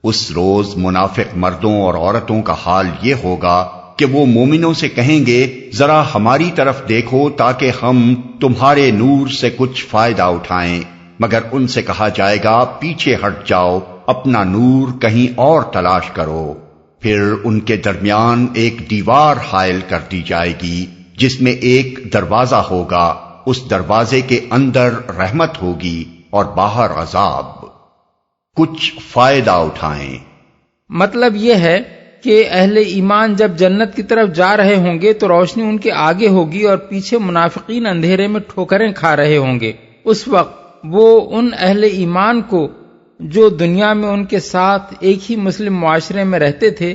اس روز منافق مردوں اور عورتوں کا حال یہ ہوگا کہ وہ مومنوں سے کہیں گے، ذرا ہماری طرف دیکھو تاکہ ہم تمہارے نور سے کچھ فائدہ اٹھائیں، مگر ان سے کہا جائے گا پیچھے ہٹ جاؤ، اپنا نور کہیں اور تلاش کرو. پھر ان کے درمیان ایک دیوار حائل کر دی جائے گی جس میں ایک دروازہ ہوگا، اس دروازے کے اندر رحمت ہوگی اور باہر عذاب. کچھ فائدہ اٹھائیں. مطلب یہ ہے کہ اہل ایمان جب جنت کی طرف جا رہے ہوں گے تو روشنی ان کے آگے ہوگی اور پیچھے منافقین اندھیرے میں ٹھوکریں کھا رہے ہوں گے. اس وقت وہ ان اہل ایمان کو جو دنیا میں ان کے ساتھ ایک ہی مسلم معاشرے میں رہتے تھے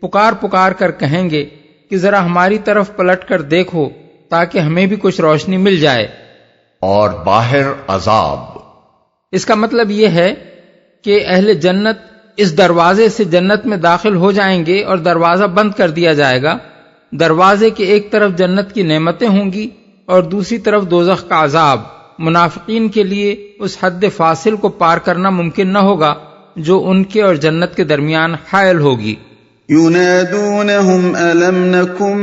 پکار کر کہیں گے کہ ذرا ہماری طرف پلٹ کر دیکھو تاکہ ہمیں بھی کچھ روشنی مل جائے. اور باہر عذاب. اس کا مطلب یہ ہے کہ اہل جنت اس دروازے سے جنت میں داخل ہو جائیں گے اور دروازہ بند کر دیا جائے گا. دروازے کے ایک طرف جنت کی نعمتیں ہوں گی اور دوسری طرف دوزخ کا عذاب. منافقین کے لیے اس حد فاصل کو پار کرنا ممکن نہ ہوگا جو ان کے اور جنت کے درمیان حائل ہوگی. ينادونهم ألم نكن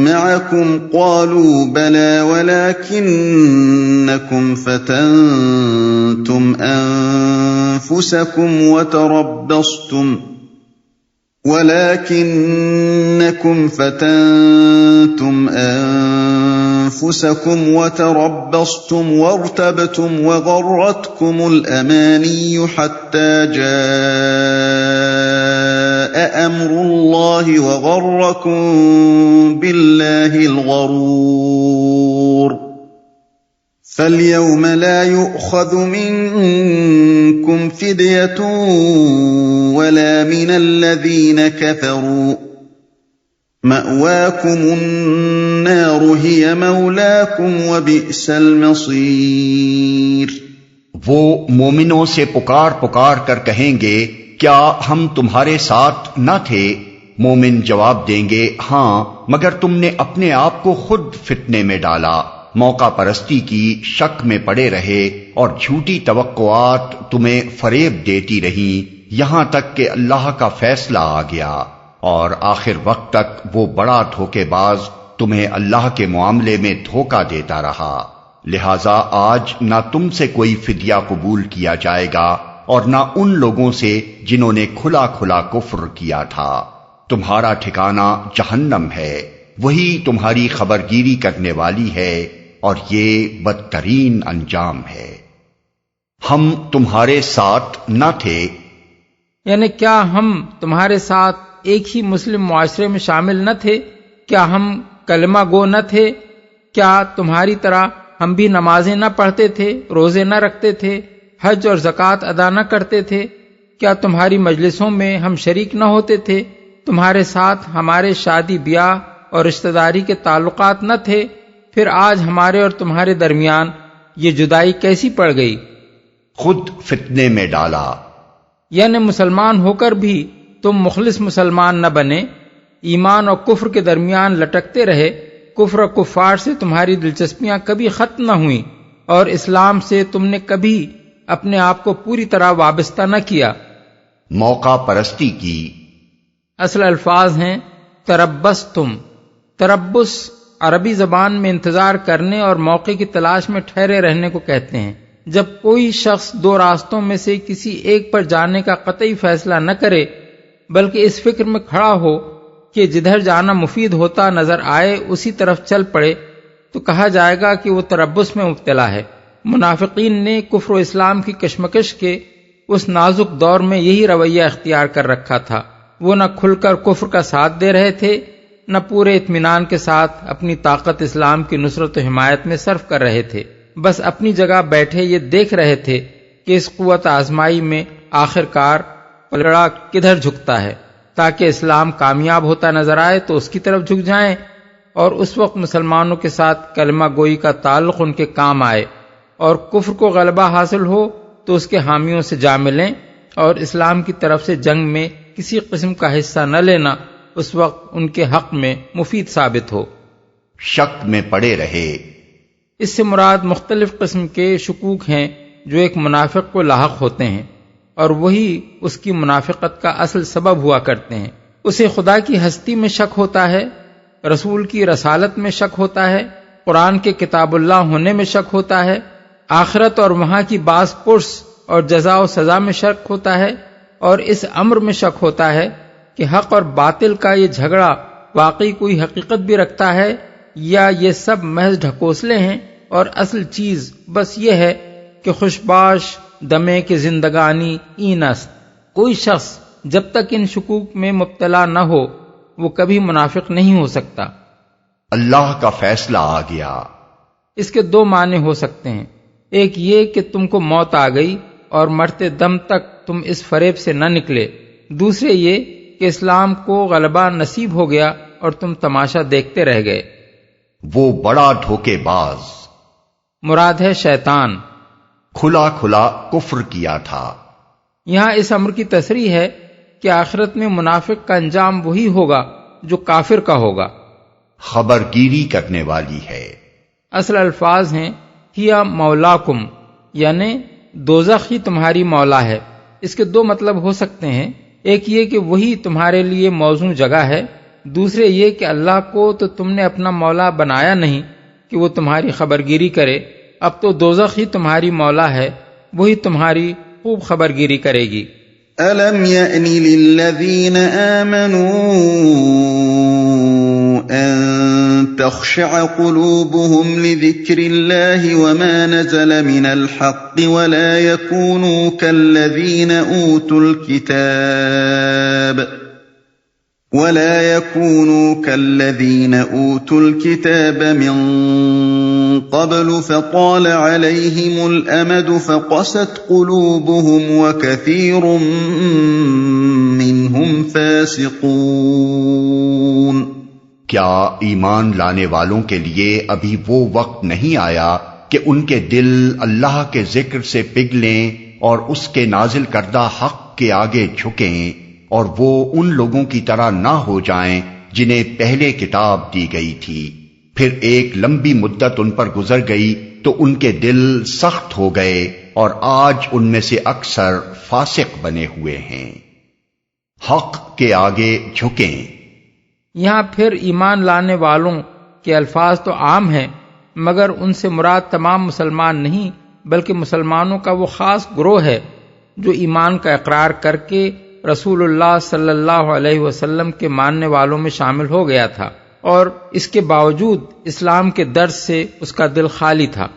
معكم قالوا بلى ولكنكم فتنتم أنفسكم وتربصتم وارتبتم وغرتكم الأماني حتى جاء جَاءَ أَمْرُ اللَّهِ وَغَرَّكُم بِاللَّهِ الْغَرُورُ فَالْيَوْمَ لَا يُؤْخَذُ مِنكُمْ فِدْيَةٌ وَلَا مِنَ الَّذِينَ كَفَرُوا مَأْوَاكُمُ النَّارُ هِيَ مَوْلَاكُمْ وَبِئْسَ الْمَصِيرُ وہ مومنوں سے پکار پکار کر کہیں گے کیا ہم تمہارے ساتھ نہ تھے؟ مومن جواب دیں گے ہاں، مگر تم نے اپنے آپ کو خود فتنے میں ڈالا، موقع پرستی کی شک میں پڑے رہے اور جھوٹی توقعات تمہیں فریب دیتی رہیں یہاں تک کہ اللہ کا فیصلہ آ گیا، اور آخر وقت تک وہ بڑا دھوکے باز تمہیں اللہ کے معاملے میں دھوکہ دیتا رہا۔ لہذا آج نہ تم سے کوئی فدیہ قبول کیا جائے گا اور نہ ان لوگوں سے جنہوں نے کھلا کھلا کفر کیا تھا۔ تمہارا ٹھکانہ جہنم ہے، وہی تمہاری خبرگیری کرنے والی ہے، اور یہ بدترین انجام ہے۔ ہم تمہارے ساتھ نہ تھے، یعنی کیا ہم تمہارے ساتھ ایک ہی مسلم معاشرے میں شامل نہ تھے؟ کیا ہم کلمہ گو نہ تھے؟ کیا تمہاری طرح ہم بھی نمازیں نہ پڑھتے تھے، روزے نہ رکھتے تھے، حج اور زکوٰۃ ادا نہ کرتے تھے؟ کیا تمہاری مجلسوں میں ہم شریک نہ ہوتے تھے؟ تمہارے ساتھ ہمارے شادی بیاہ اور رشتہ داری کے تعلقات نہ تھے؟ پھر آج ہمارے اور تمہارے درمیان یہ جدائی کیسی پڑ گئی؟ خود فتنے میں ڈالا، یعنی مسلمان ہو کر بھی تم مخلص مسلمان نہ بنے، ایمان اور کفر کے درمیان لٹکتے رہے، کفر و کفار سے تمہاری دلچسپیاں کبھی ختم نہ ہوئیں، اور اسلام سے تم نے کبھی اپنے آپ کو پوری طرح وابستہ نہ کیا۔ موقع پرستی کی اصل الفاظ ہیں تربصتم۔ تربص عربی زبان میں انتظار کرنے اور موقع کی تلاش میں ٹھہرے رہنے کو کہتے ہیں۔ جب کوئی شخص دو راستوں میں سے کسی ایک پر جانے کا قطعی فیصلہ نہ کرے بلکہ اس فکر میں کھڑا ہو کہ جدھر جانا مفید ہوتا نظر آئے اسی طرف چل پڑے تو کہا جائے گا کہ وہ تربص میں مبتلا ہے۔ منافقین نے کفر و اسلام کی کشمکش کے اس نازک دور میں یہی رویہ اختیار کر رکھا تھا۔ وہ نہ کھل کر کفر کا ساتھ دے رہے تھے، نہ پورے اطمینان کے ساتھ اپنی طاقت اسلام کی نصرت و حمایت میں صرف کر رہے تھے، بس اپنی جگہ بیٹھے یہ دیکھ رہے تھے کہ اس قوت آزمائی میں آخر کار پلڑا کدھر جھکتا ہے، تاکہ اسلام کامیاب ہوتا نظر آئے تو اس کی طرف جھک جائیں، اور اس وقت مسلمانوں کے ساتھ کلمہ گوئی کا تعلق ان کے کام آئے، اور کفر کو غلبہ حاصل ہو تو اس کے حامیوں سے جا ملیں، اور اسلام کی طرف سے جنگ میں کسی قسم کا حصہ نہ لینا اس وقت ان کے حق میں مفید ثابت ہو۔ شک میں پڑے رہے، اس سے مراد مختلف قسم کے شکوک ہیں جو ایک منافق کو لاحق ہوتے ہیں، اور وہی اس کی منافقت کا اصل سبب ہوا کرتے ہیں۔ اسے خدا کی ہستی میں شک ہوتا ہے، رسول کی رسالت میں شک ہوتا ہے، قرآن کے کتاب اللہ ہونے میں شک ہوتا ہے، آخرت اور وہاں کی باز پرس اور جزا و سزا میں شک ہوتا ہے، اور اس امر میں شک ہوتا ہے کہ حق اور باطل کا یہ جھگڑا واقعی کوئی حقیقت بھی رکھتا ہے یا یہ سب محض ڈھکوسلے ہیں، اور اصل چیز بس یہ ہے کہ خوشباش دمے کے زندگانی این است۔ کوئی شخص جب تک ان شکوک میں مبتلا نہ ہو وہ کبھی منافق نہیں ہو سکتا۔ اللہ کا فیصلہ آ گیا، اس کے دو معنی ہو سکتے ہیں، ایک یہ کہ تم کو موت آ گئی اور مرتے دم تک تم اس فریب سے نہ نکلے، دوسرے یہ کہ اسلام کو غلبہ نصیب ہو گیا اور تم تماشا دیکھتے رہ گئے۔ وہ بڑا دھوکے باز مراد ہے شیطان، کھلا کھلا کفر کیا تھا۔ یہاں اس امر کی تصریح ہے کہ آخرت میں منافق کا انجام وہی ہوگا جو کافر کا ہوگا۔ خبرگیری کرنے والی ہے، اصل الفاظ ہیں ہیا مولاکم، یعنی دوزخ ہی تمہاری مولا ہے۔ اس کے دو مطلب ہو سکتے ہیں، ایک یہ کہ وہی تمہارے لیے موزوں جگہ ہے، دوسرے یہ کہ اللہ کو تو تم نے اپنا مولا بنایا نہیں کہ وہ تمہاری خبرگیری کرے، اب تو دوزخ ہی تمہاری مولا ہے، وہی تمہاری خوب خبرگیری کرے گی۔ أَلَمْ يَأْنِ لِلَّذِينَ آمَنُوا أَن تَخْشَعَ قُلُوبُهُمْ لِذِكْرِ اللَّهِ وَمَا نَزَلَ مِنَ الْحَقِّ وَلَا يَكُونُوا كَالَّذِينَ أُوتُوا الْكِتَابَ ولا يكونوا كالذين أوتوا الكتاب من قبل فطال عليهم الأمد فقست قلوبهم وكثير منهم فاسقون۔ کیا ایمان لانے والوں کے لیے ابھی وہ وقت نہیں آیا کہ ان کے دل اللہ کے ذکر سے پگھلیں اور اس کے نازل کردہ حق کے آگے جھکیں، اور وہ ان لوگوں کی طرح نہ ہو جائیں جنہیں پہلے کتاب دی گئی تھی، پھر ایک لمبی مدت ان پر گزر گئی تو ان کے دل سخت ہو گئے اور آج ان میں سے اکثر فاسق بنے ہوئے ہیں۔ حق کے آگے جھکیں۔ یہاں پھر ایمان لانے والوں کے الفاظ تو عام ہیں، مگر ان سے مراد تمام مسلمان نہیں، بلکہ مسلمانوں کا وہ خاص گروہ ہے جو ایمان کا اقرار کر کے رسول اللہ صلی اللہ علیہ وسلم کے ماننے والوں میں شامل ہو گیا تھا، اور اس کے باوجود اسلام کے درد سے اس کا دل خالی تھا،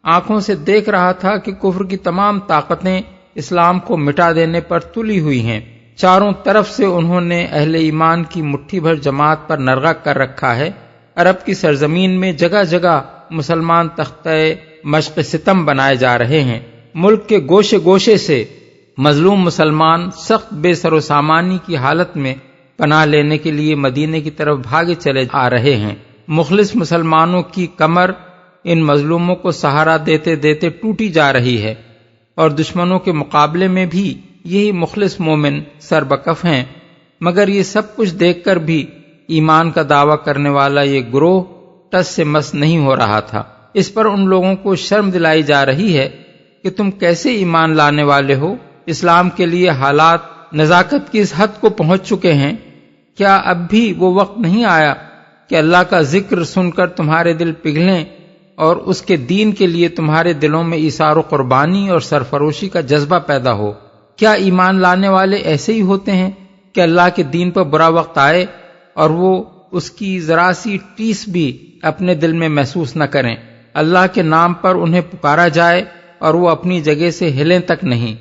آنکھوں سے دیکھ رہا تھا کہ کفر کی تمام طاقتیں اسلام کو مٹا دینے پر تلی ہوئی ہیں، چاروں طرف سے انہوں نے اہل ایمان کی مٹھی بھر جماعت پر نرغہ کر رکھا ہے۔ عرب کی سرزمین میں جگہ جگہ مسلمان تختہ مشق ستم بنائے جا رہے ہیں، ملک کے گوشے گوشے سے مظلوم مسلمان سخت بے سر و سامانی کی حالت میں پناہ لینے کے لیے مدینے کی طرف بھاگے چلے آ رہے ہیں۔ مخلص مسلمانوں کی کمر ان مظلوموں کو سہارا دیتے دیتے ٹوٹی جا رہی ہے، اور دشمنوں کے مقابلے میں بھی یہی مخلص مومن سربکف ہیں، مگر یہ سب کچھ دیکھ کر بھی ایمان کا دعویٰ کرنے والا یہ گروہ ٹس سے مس نہیں ہو رہا تھا۔ اس پر ان لوگوں کو شرم دلائی جا رہی ہے کہ تم کیسے ایمان لانے والے ہو؟ اسلام کے لیے حالات نزاکت کی اس حد کو پہنچ چکے ہیں، کیا اب بھی وہ وقت نہیں آیا کہ اللہ کا ذکر سن کر تمہارے دل پگھلیں اور اس کے دین کے لیے تمہارے دلوں میں ایثار و قربانی اور سرفروشی کا جذبہ پیدا ہو؟ کیا ایمان لانے والے ایسے ہی ہوتے ہیں کہ اللہ کے دین پر برا وقت آئے اور وہ اس کی ذرا سی ٹیس بھی اپنے دل میں محسوس نہ کریں؟ اللہ کے نام پر انہیں پکارا جائے اور وہ اپنی جگہ سے ہلیں تک نہیں۔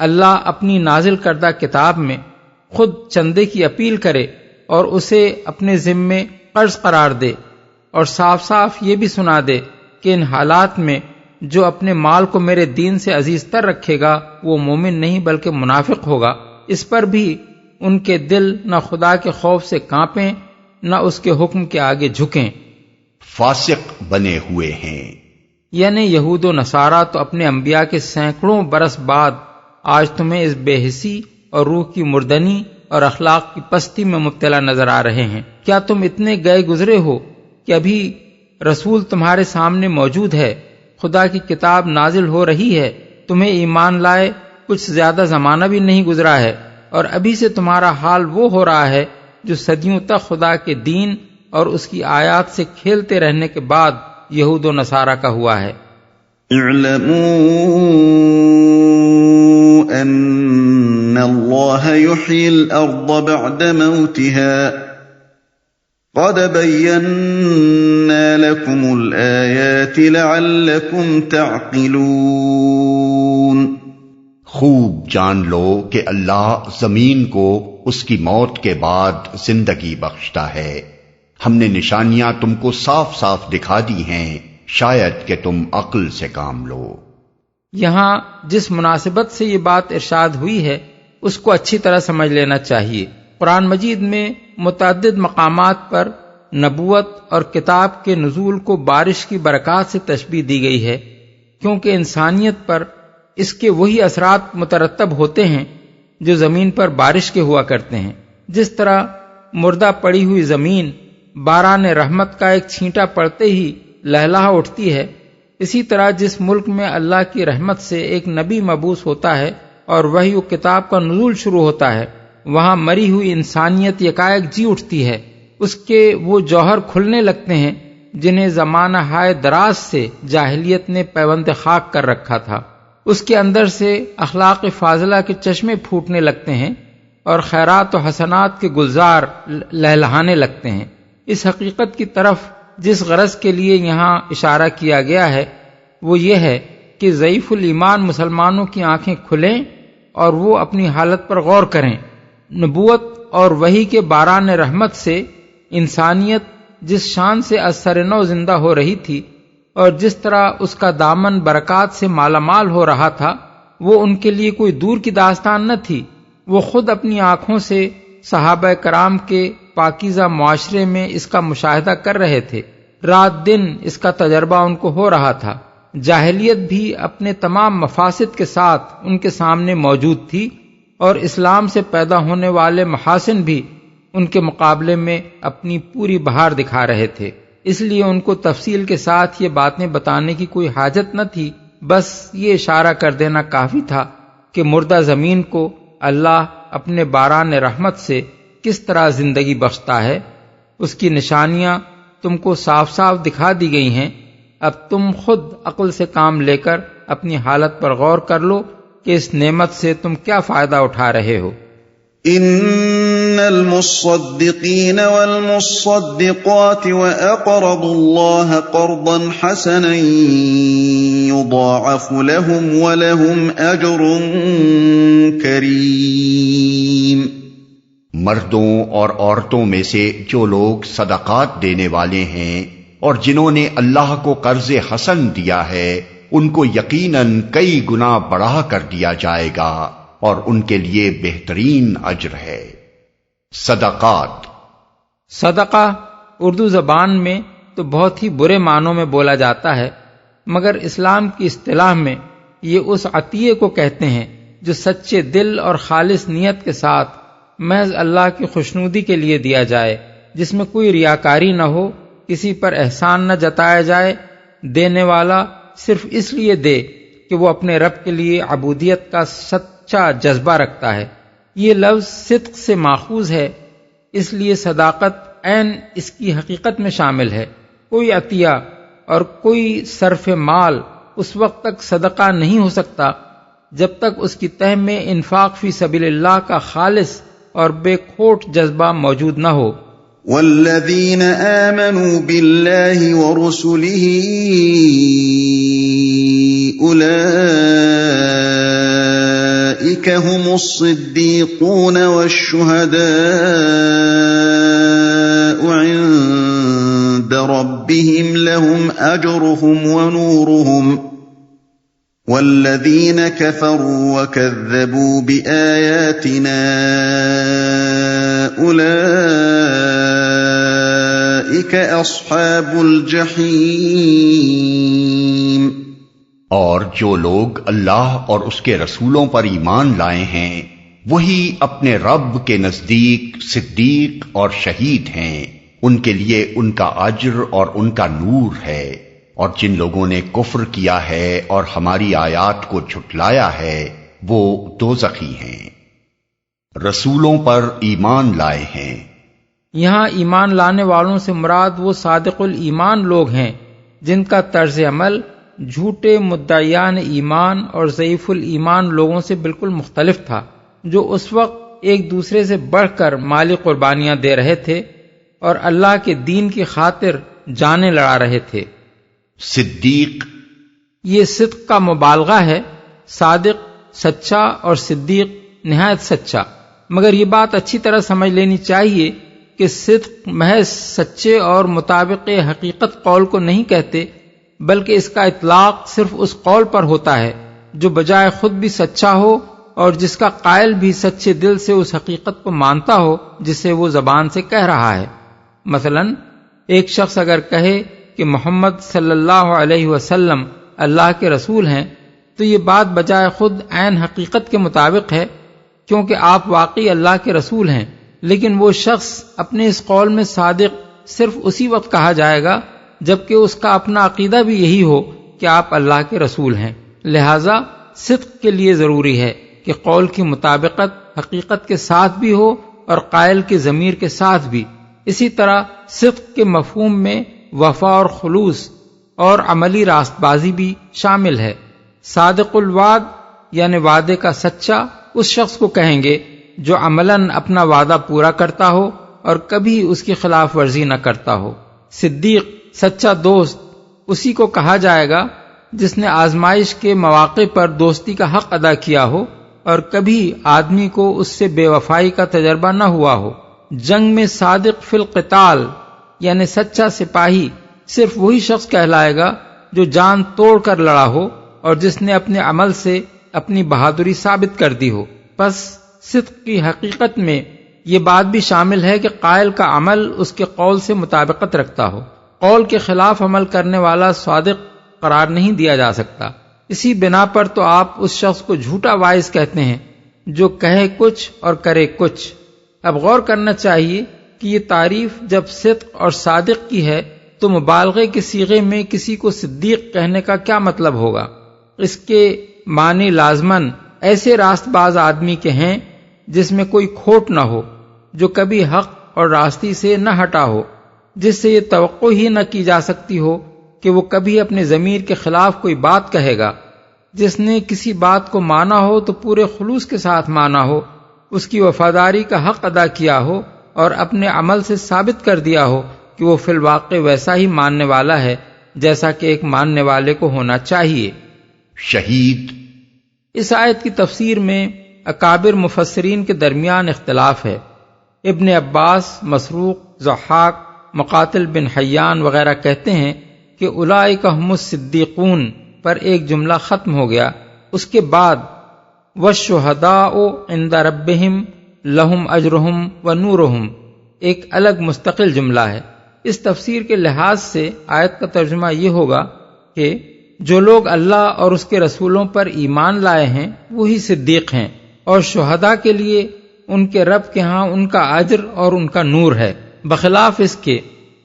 اللہ اپنی نازل کردہ کتاب میں خود چندے کی اپیل کرے اور اسے اپنے ذمے قرض قرار دے، اور صاف صاف یہ بھی سنا دے کہ ان حالات میں جو اپنے مال کو میرے دین سے عزیز تر رکھے گا وہ مومن نہیں بلکہ منافق ہوگا۔ اس پر بھی ان کے دل نہ خدا کے خوف سے کانپیں نہ اس کے حکم کے آگے جھکیں۔ فاسق بنے ہوئے ہیں، یعنی یہود و نصارہ تو اپنے انبیاء کے سینکڑوں برس بعد آج تمہیں اس بے حسی اور روح کی مردنی اور اخلاق کی پستی میں مبتلا نظر آ رہے ہیں۔ کیا تم اتنے گئے گزرے ہو کہ ابھی رسول تمہارے سامنے موجود ہے، خدا کی کتاب نازل ہو رہی ہے، تمہیں ایمان لائے کچھ زیادہ زمانہ بھی نہیں گزرا ہے، اور ابھی سے تمہارا حال وہ ہو رہا ہے جو صدیوں تک خدا کے دین اور اس کی آیات سے کھیلتے رہنے کے بعد یہود و نصارہ کا ہوا ہے۔ اعلموا ان اللہ یحیی الارض بعد موتها قد بینا لکم الآیات لعلکم تعقلون۔ خوب جان لو کہ اللہ زمین کو اس کی موت کے بعد زندگی بخشتا ہے، ہم نے نشانیاں تم کو صاف صاف دکھا دی ہیں، شاید کہ تم عقل سے کام لو۔ یہاں جس مناسبت سے یہ بات ارشاد ہوئی ہے اس کو اچھی طرح سمجھ لینا چاہیے۔ قرآن مجید میں متعدد مقامات پر نبوت اور کتاب کے نزول کو بارش کی برکات سے تشبیہ دی گئی ہے، کیونکہ انسانیت پر اس کے وہی اثرات مترتب ہوتے ہیں جو زمین پر بارش کے ہوا کرتے ہیں۔ جس طرح مردہ پڑی ہوئی زمین باران رحمت کا ایک چھینٹا پڑتے ہی لہلہا اٹھتی ہے، اسی طرح جس ملک میں اللہ کی رحمت سے ایک نبی مبعوث ہوتا ہے اور وحی و کتاب کا نزول شروع ہوتا ہے، وہاں مری ہوئی انسانیت یکایک جی اٹھتی ہے، اس کے وہ جوہر کھلنے لگتے ہیں جنہیں زمانہ ہائے دراز سے جاہلیت نے پیوند خاک کر رکھا تھا، اس کے اندر سے اخلاق فاضلہ کے چشمے پھوٹنے لگتے ہیں اور خیرات و حسنات کے گلزار لہلہانے لگتے ہیں۔ اس حقیقت کی طرف جس غرض کے لیے یہاں اشارہ کیا گیا ہے وہ یہ ہے کہ ضعیف الایمان مسلمانوں کی آنکھیں کھلیں اور وہ اپنی حالت پر غور کریں، نبوت اور وحی کے باران رحمت سے انسانیت جس شان سے از سر نو زندہ ہو رہی تھی اور جس طرح اس کا دامن برکات سے مالا مال ہو رہا تھا، وہ ان کے لیے کوئی دور کی داستان نہ تھی۔ وہ خود اپنی آنکھوں سے صحابہ کرام کے پاکیزہ معاشرے میں اس کا مشاہدہ کر رہے تھے، رات دن اس کا تجربہ ان کو ہو رہا تھا۔ جاہلیت بھی اپنے تمام مفاسد کے ساتھ ان کے سامنے موجود تھی، اور اسلام سے پیدا ہونے والے محاسن بھی ان کے مقابلے میں اپنی پوری بہار دکھا رہے تھے۔ اس لیے ان کو تفصیل کے ساتھ یہ باتیں بتانے کی کوئی حاجت نہ تھی، بس یہ اشارہ کر دینا کافی تھا کہ مردہ زمین کو اللہ اپنے باران رحمت سے کس طرح زندگی بخشتا ہے۔ اس کی نشانیاں تم کو صاف صاف دکھا دی گئی ہیں۔ اب تم خود عقل سے کام لے کر اپنی حالت پر غور کر لو کہ اس نعمت سے تم کیا فائدہ اٹھا رہے ہو۔ ان المصدقین والمصدقات واقرضوا اللہ قرضا حسنا یضاعف لهم ولهم اجر کریم۔ مردوں اور عورتوں میں سے جو لوگ صدقات دینے والے ہیں اور جنہوں نے اللہ کو قرض حسن دیا ہے، ان کو یقیناً کئی گنا بڑھا کر دیا جائے گا اور ان کے لیے بہترین اجر ہے۔ صدقات، صدقہ اردو زبان میں تو بہت ہی برے معنوں میں بولا جاتا ہے، مگر اسلام کی اصطلاح میں یہ اس عطیے کو کہتے ہیں جو سچے دل اور خالص نیت کے ساتھ محض اللہ کی خوشنودی کے لیے دیا جائے، جس میں کوئی ریاکاری نہ ہو، کسی پر احسان نہ جتایا جائے، دینے والا صرف اس لیے دے کہ وہ اپنے رب کے لیے عبودیت کا سچا جذبہ رکھتا ہے۔ یہ لفظ صدق سے ماخوذ ہے، اس لیے صداقت عین اس کی حقیقت میں شامل ہے۔ کوئی عطیہ اور کوئی صرف مال اس وقت تک صدقہ نہیں ہو سکتا جب تک اس کی تہ میں انفاق فی سبیل اللہ کا خالص اور بے کھوٹ جذبہ موجود نہ ہو۔ والذین آمنوا باللہ ورسلہ اولئک هم الصدیقون والشہداء عند ربهم لهم اجرهم ونورهم والذین کفروا وکذبوا بآیاتنا اولئک اصحاب الجحیم۔ اور جو لوگ اللہ اور اس کے رسولوں پر ایمان لائے ہیں وہی اپنے رب کے نزدیک صدیق اور شہید ہیں، ان کے لیے ان کا اجر اور ان کا نور ہے، اور جن لوگوں نے کفر کیا ہے اور ہماری آیات کو جھٹلایا ہے وہ دوزخی ہیں۔ رسولوں پر ایمان لائے ہیں، یہاں ایمان لانے والوں سے مراد وہ صادق الایمان لوگ ہیں جن کا طرز عمل جھوٹے مدعیان ایمان اور ضعیف الایمان لوگوں سے بالکل مختلف تھا، جو اس وقت ایک دوسرے سے بڑھ کر مالی قربانیاں دے رہے تھے اور اللہ کے دین کی خاطر جانیں لڑا رہے تھے۔ صدیق، یہ صدق کا مبالغہ ہے، صادق سچا اور صدیق نہایت سچا، مگر یہ بات اچھی طرح سمجھ لینی چاہیے کہ صدق محض سچے اور مطابق حقیقت قول کو نہیں کہتے، بلکہ اس کا اطلاق صرف اس قول پر ہوتا ہے جو بجائے خود بھی سچا ہو اور جس کا قائل بھی سچے دل سے اس حقیقت کو مانتا ہو جسے وہ زبان سے کہہ رہا ہے۔ مثلا ایک شخص اگر کہے کہ محمد صلی اللہ علیہ وسلم اللہ کے رسول ہیں تو یہ بات بجائے خود عین حقیقت کے مطابق ہے، کیونکہ آپ واقعی اللہ کے رسول ہیں، لیکن وہ شخص اپنے اس قول میں صادق صرف اسی وقت کہا جائے گا جبکہ اس کا اپنا عقیدہ بھی یہی ہو کہ آپ اللہ کے رسول ہیں۔ لہذا صدق کے لیے ضروری ہے کہ قول کی مطابقت حقیقت کے ساتھ بھی ہو اور قائل کے ضمیر کے ساتھ بھی۔ اسی طرح صدق کے مفہوم میں وفا اور خلوص اور عملی راست بازی بھی شامل ہے۔ صادق الوعد یعنی وعدے کا سچا اس شخص کو کہیں گے جو عملاً اپنا وعدہ پورا کرتا ہو اور کبھی اس کی خلاف ورزی نہ کرتا ہو۔ صدیق سچا دوست اسی کو کہا جائے گا جس نے آزمائش کے مواقع پر دوستی کا حق ادا کیا ہو اور کبھی آدمی کو اس سے بے وفائی کا تجربہ نہ ہوا ہو۔ جنگ میں صادق فی القتال یعنی سچا سپاہی صرف وہی شخص کہلائے گا جو جان توڑ کر لڑا ہو اور جس نے اپنے عمل سے اپنی بہادری ثابت کر دی ہو۔ پس صدق کی حقیقت میں یہ بات بھی شامل ہے کہ قائل کا عمل اس کے قول سے مطابقت رکھتا ہو۔ قول کے خلاف عمل کرنے والا صادق قرار نہیں دیا جا سکتا۔ اسی بنا پر تو آپ اس شخص کو جھوٹا واعظ کہتے ہیں جو کہے کچھ اور کرے کچھ۔ اب غور کرنا چاہیے کہ یہ تعریف جب صدق اور صادق کی ہے تو مبالغے کے صیغے میں کسی کو صدیق کہنے کا کیا مطلب ہوگا؟ اس کے معنی لازماً ایسے راست باز آدمی کے ہیں جس میں کوئی کھوٹ نہ ہو، جو کبھی حق اور راستی سے نہ ہٹا ہو، جس سے یہ توقع ہی نہ کی جا سکتی ہو کہ وہ کبھی اپنے ضمیر کے خلاف کوئی بات کہے گا، جس نے کسی بات کو مانا ہو تو پورے خلوص کے ساتھ مانا ہو، اس کی وفاداری کا حق ادا کیا ہو اور اپنے عمل سے ثابت کر دیا ہو کہ وہ فی الواقع ویسا ہی ماننے والا ہے جیسا کہ ایک ماننے والے کو ہونا چاہیے۔ شہید۔ اس آیت کی تفسیر میں اکابر مفسرین کے درمیان اختلاف ہے۔ ابن عباس، مسروق، ضحاک، مقاتل بن حیان وغیرہ کہتے ہیں کہ اولئک هم الصدیقون پر ایک جملہ ختم ہو گیا، اس کے بعد والشہداء عند ربہم لہم اجرہم ونورہم ایک الگ مستقل جملہ ہے۔ اس تفسیر کے لحاظ سے آیت کا ترجمہ یہ ہوگا کہ جو لوگ اللہ اور اس کے رسولوں پر ایمان لائے ہیں وہی صدیق ہیں، اور شہداء کے لیے ان کے رب کے ہاں ان کا اجر اور ان کا نور ہے۔ بخلاف اس کے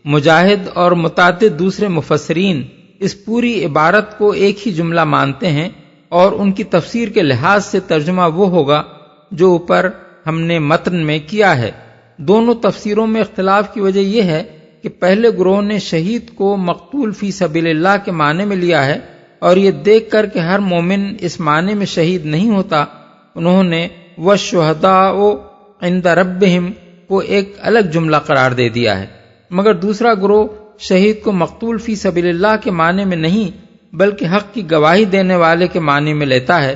مجاہد اور متعدد دوسرے مفسرین اس پوری عبارت کو ایک ہی جملہ مانتے ہیں، اور ان کی تفسیر کے لحاظ سے ترجمہ وہ ہوگا جو اوپر ہم نے متن میں کیا ہے۔ دونوں تفسیروں میں اختلاف کی وجہ یہ ہے کہ پہلے گروہ نے شہید کو مقتول فی سبیل اللہ کے معنی میں لیا ہے، اور یہ دیکھ کر کہ ہر مومن اس معنی میں شہید نہیں ہوتا، انہوں نے وَالشُّهَدَاءُ عِندَ رَبِّهِمْ کو ایک الگ جملہ قرار دے دیا ہے۔ مگر دوسرا گروہ شہید کو مقتول فی سبیل اللہ کے معنی میں نہیں بلکہ حق کی گواہی دینے والے کے معنی میں لیتا ہے،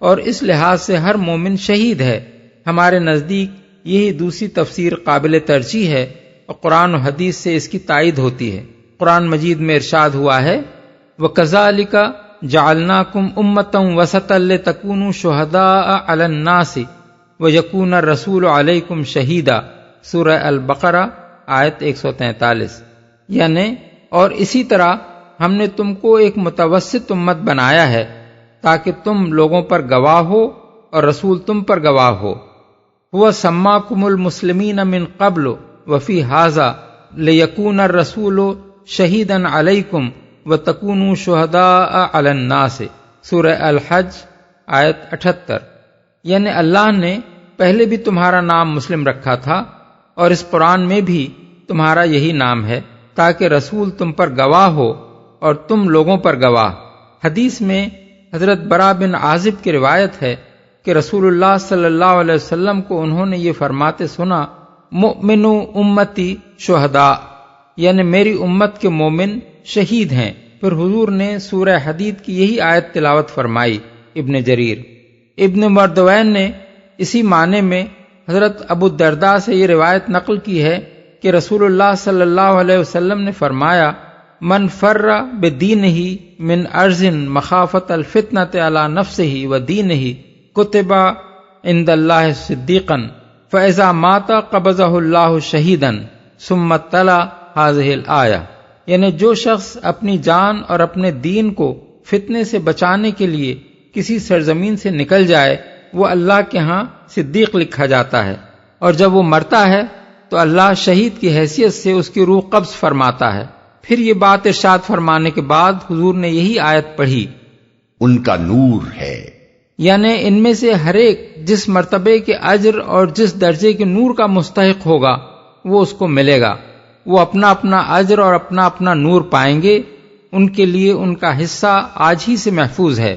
اور اس لحاظ سے ہر مومن شہید ہے۔ ہمارے نزدیک یہی دوسری تفسیر قابل ترجیح ہے، اور قرآن و حدیث سے اس کی تائید ہوتی ہے۔ قرآن مجید میں ارشاد ہوا ہے وَكَذَلِكَ جَعَلْنَاكُمْ أُمَّةً وَسَطًا لِتَكُونُوا شُهَدَاءَ عَلَى النَّاسِ وَيَكُونَ الرَّسُولُ عَلَيْكُمْ شَهِيدًا، سورہ البقرہ آیت 143۔ یعنی اور اسی طرح ہم نے تم کو ایک متوسط امت بنایا ہے تاکہ تم لوگوں پر گواہ ہو اور رسول تم پر گواہ ہو۔ هُوَ سَمَّاكُمُ الْمُسْلِمِينَ مِنْ قَبْلُ وَفِي هَذَا لِيَكُونَ الرَّسُولُ شَهِيدًا عَلَيْكُمْ وَتَكُونُوا شُهَدَاءَ عَلَى النَّاسِ، سورہ الحج آیت 78۔ یعنی اللہ نے پہلے بھی تمہارا نام مسلم رکھا تھا، اور اس قرآن میں بھی تمہارا یہی نام ہے تاکہ رسول تم پر گواہ ہو اور تم لوگوں پر گواہ۔ حدیث میں حضرت برا بن عازب کی روایت ہے کہ رسول اللہ صلی اللہ علیہ وسلم کو انہوں نے یہ فرماتے سنا مؤمن امتی شہداء، یعنی میری امت کے مومن شہید ہیں۔ پھر حضور نے سورہ حدید کی یہی آیت تلاوت فرمائی۔ ابن جریر ابن مردوین نے اسی معنی میں حضرت ابو الدرداء سے یہ روایت نقل کی ہے کہ رسول اللہ صلی اللہ علیہ وسلم نے فرمایا من فر بدینہ من ارض مخافت الفتنۃ علی نفسہ ودینہ کتب عند اللہ صدیقا فاذا مات قبضہ اللہ شہیدا ثم تلا ہذہ الآیہ، یعنی جو شخص اپنی جان اور اپنے دین کو فتنے سے بچانے کے لیے کسی سرزمین سے نکل جائے وہ اللہ کے ہاں صدیق لکھا جاتا ہے، اور جب وہ مرتا ہے تو اللہ شہید کی حیثیت سے اس کی روح قبض فرماتا ہے۔ پھر یہ بات ارشاد فرمانے کے بعد حضور نے یہی آیت پڑھی ان کا نور ہے، یعنی ان میں سے ہر ایک جس مرتبے کے اجر اور جس درجے کے نور کا مستحق ہوگا وہ اس کو ملے گا، وہ اپنا اپنا اجر اور اپنا اپنا نور پائیں گے، ان کے لیے ان کا حصہ آج ہی سے محفوظ ہے۔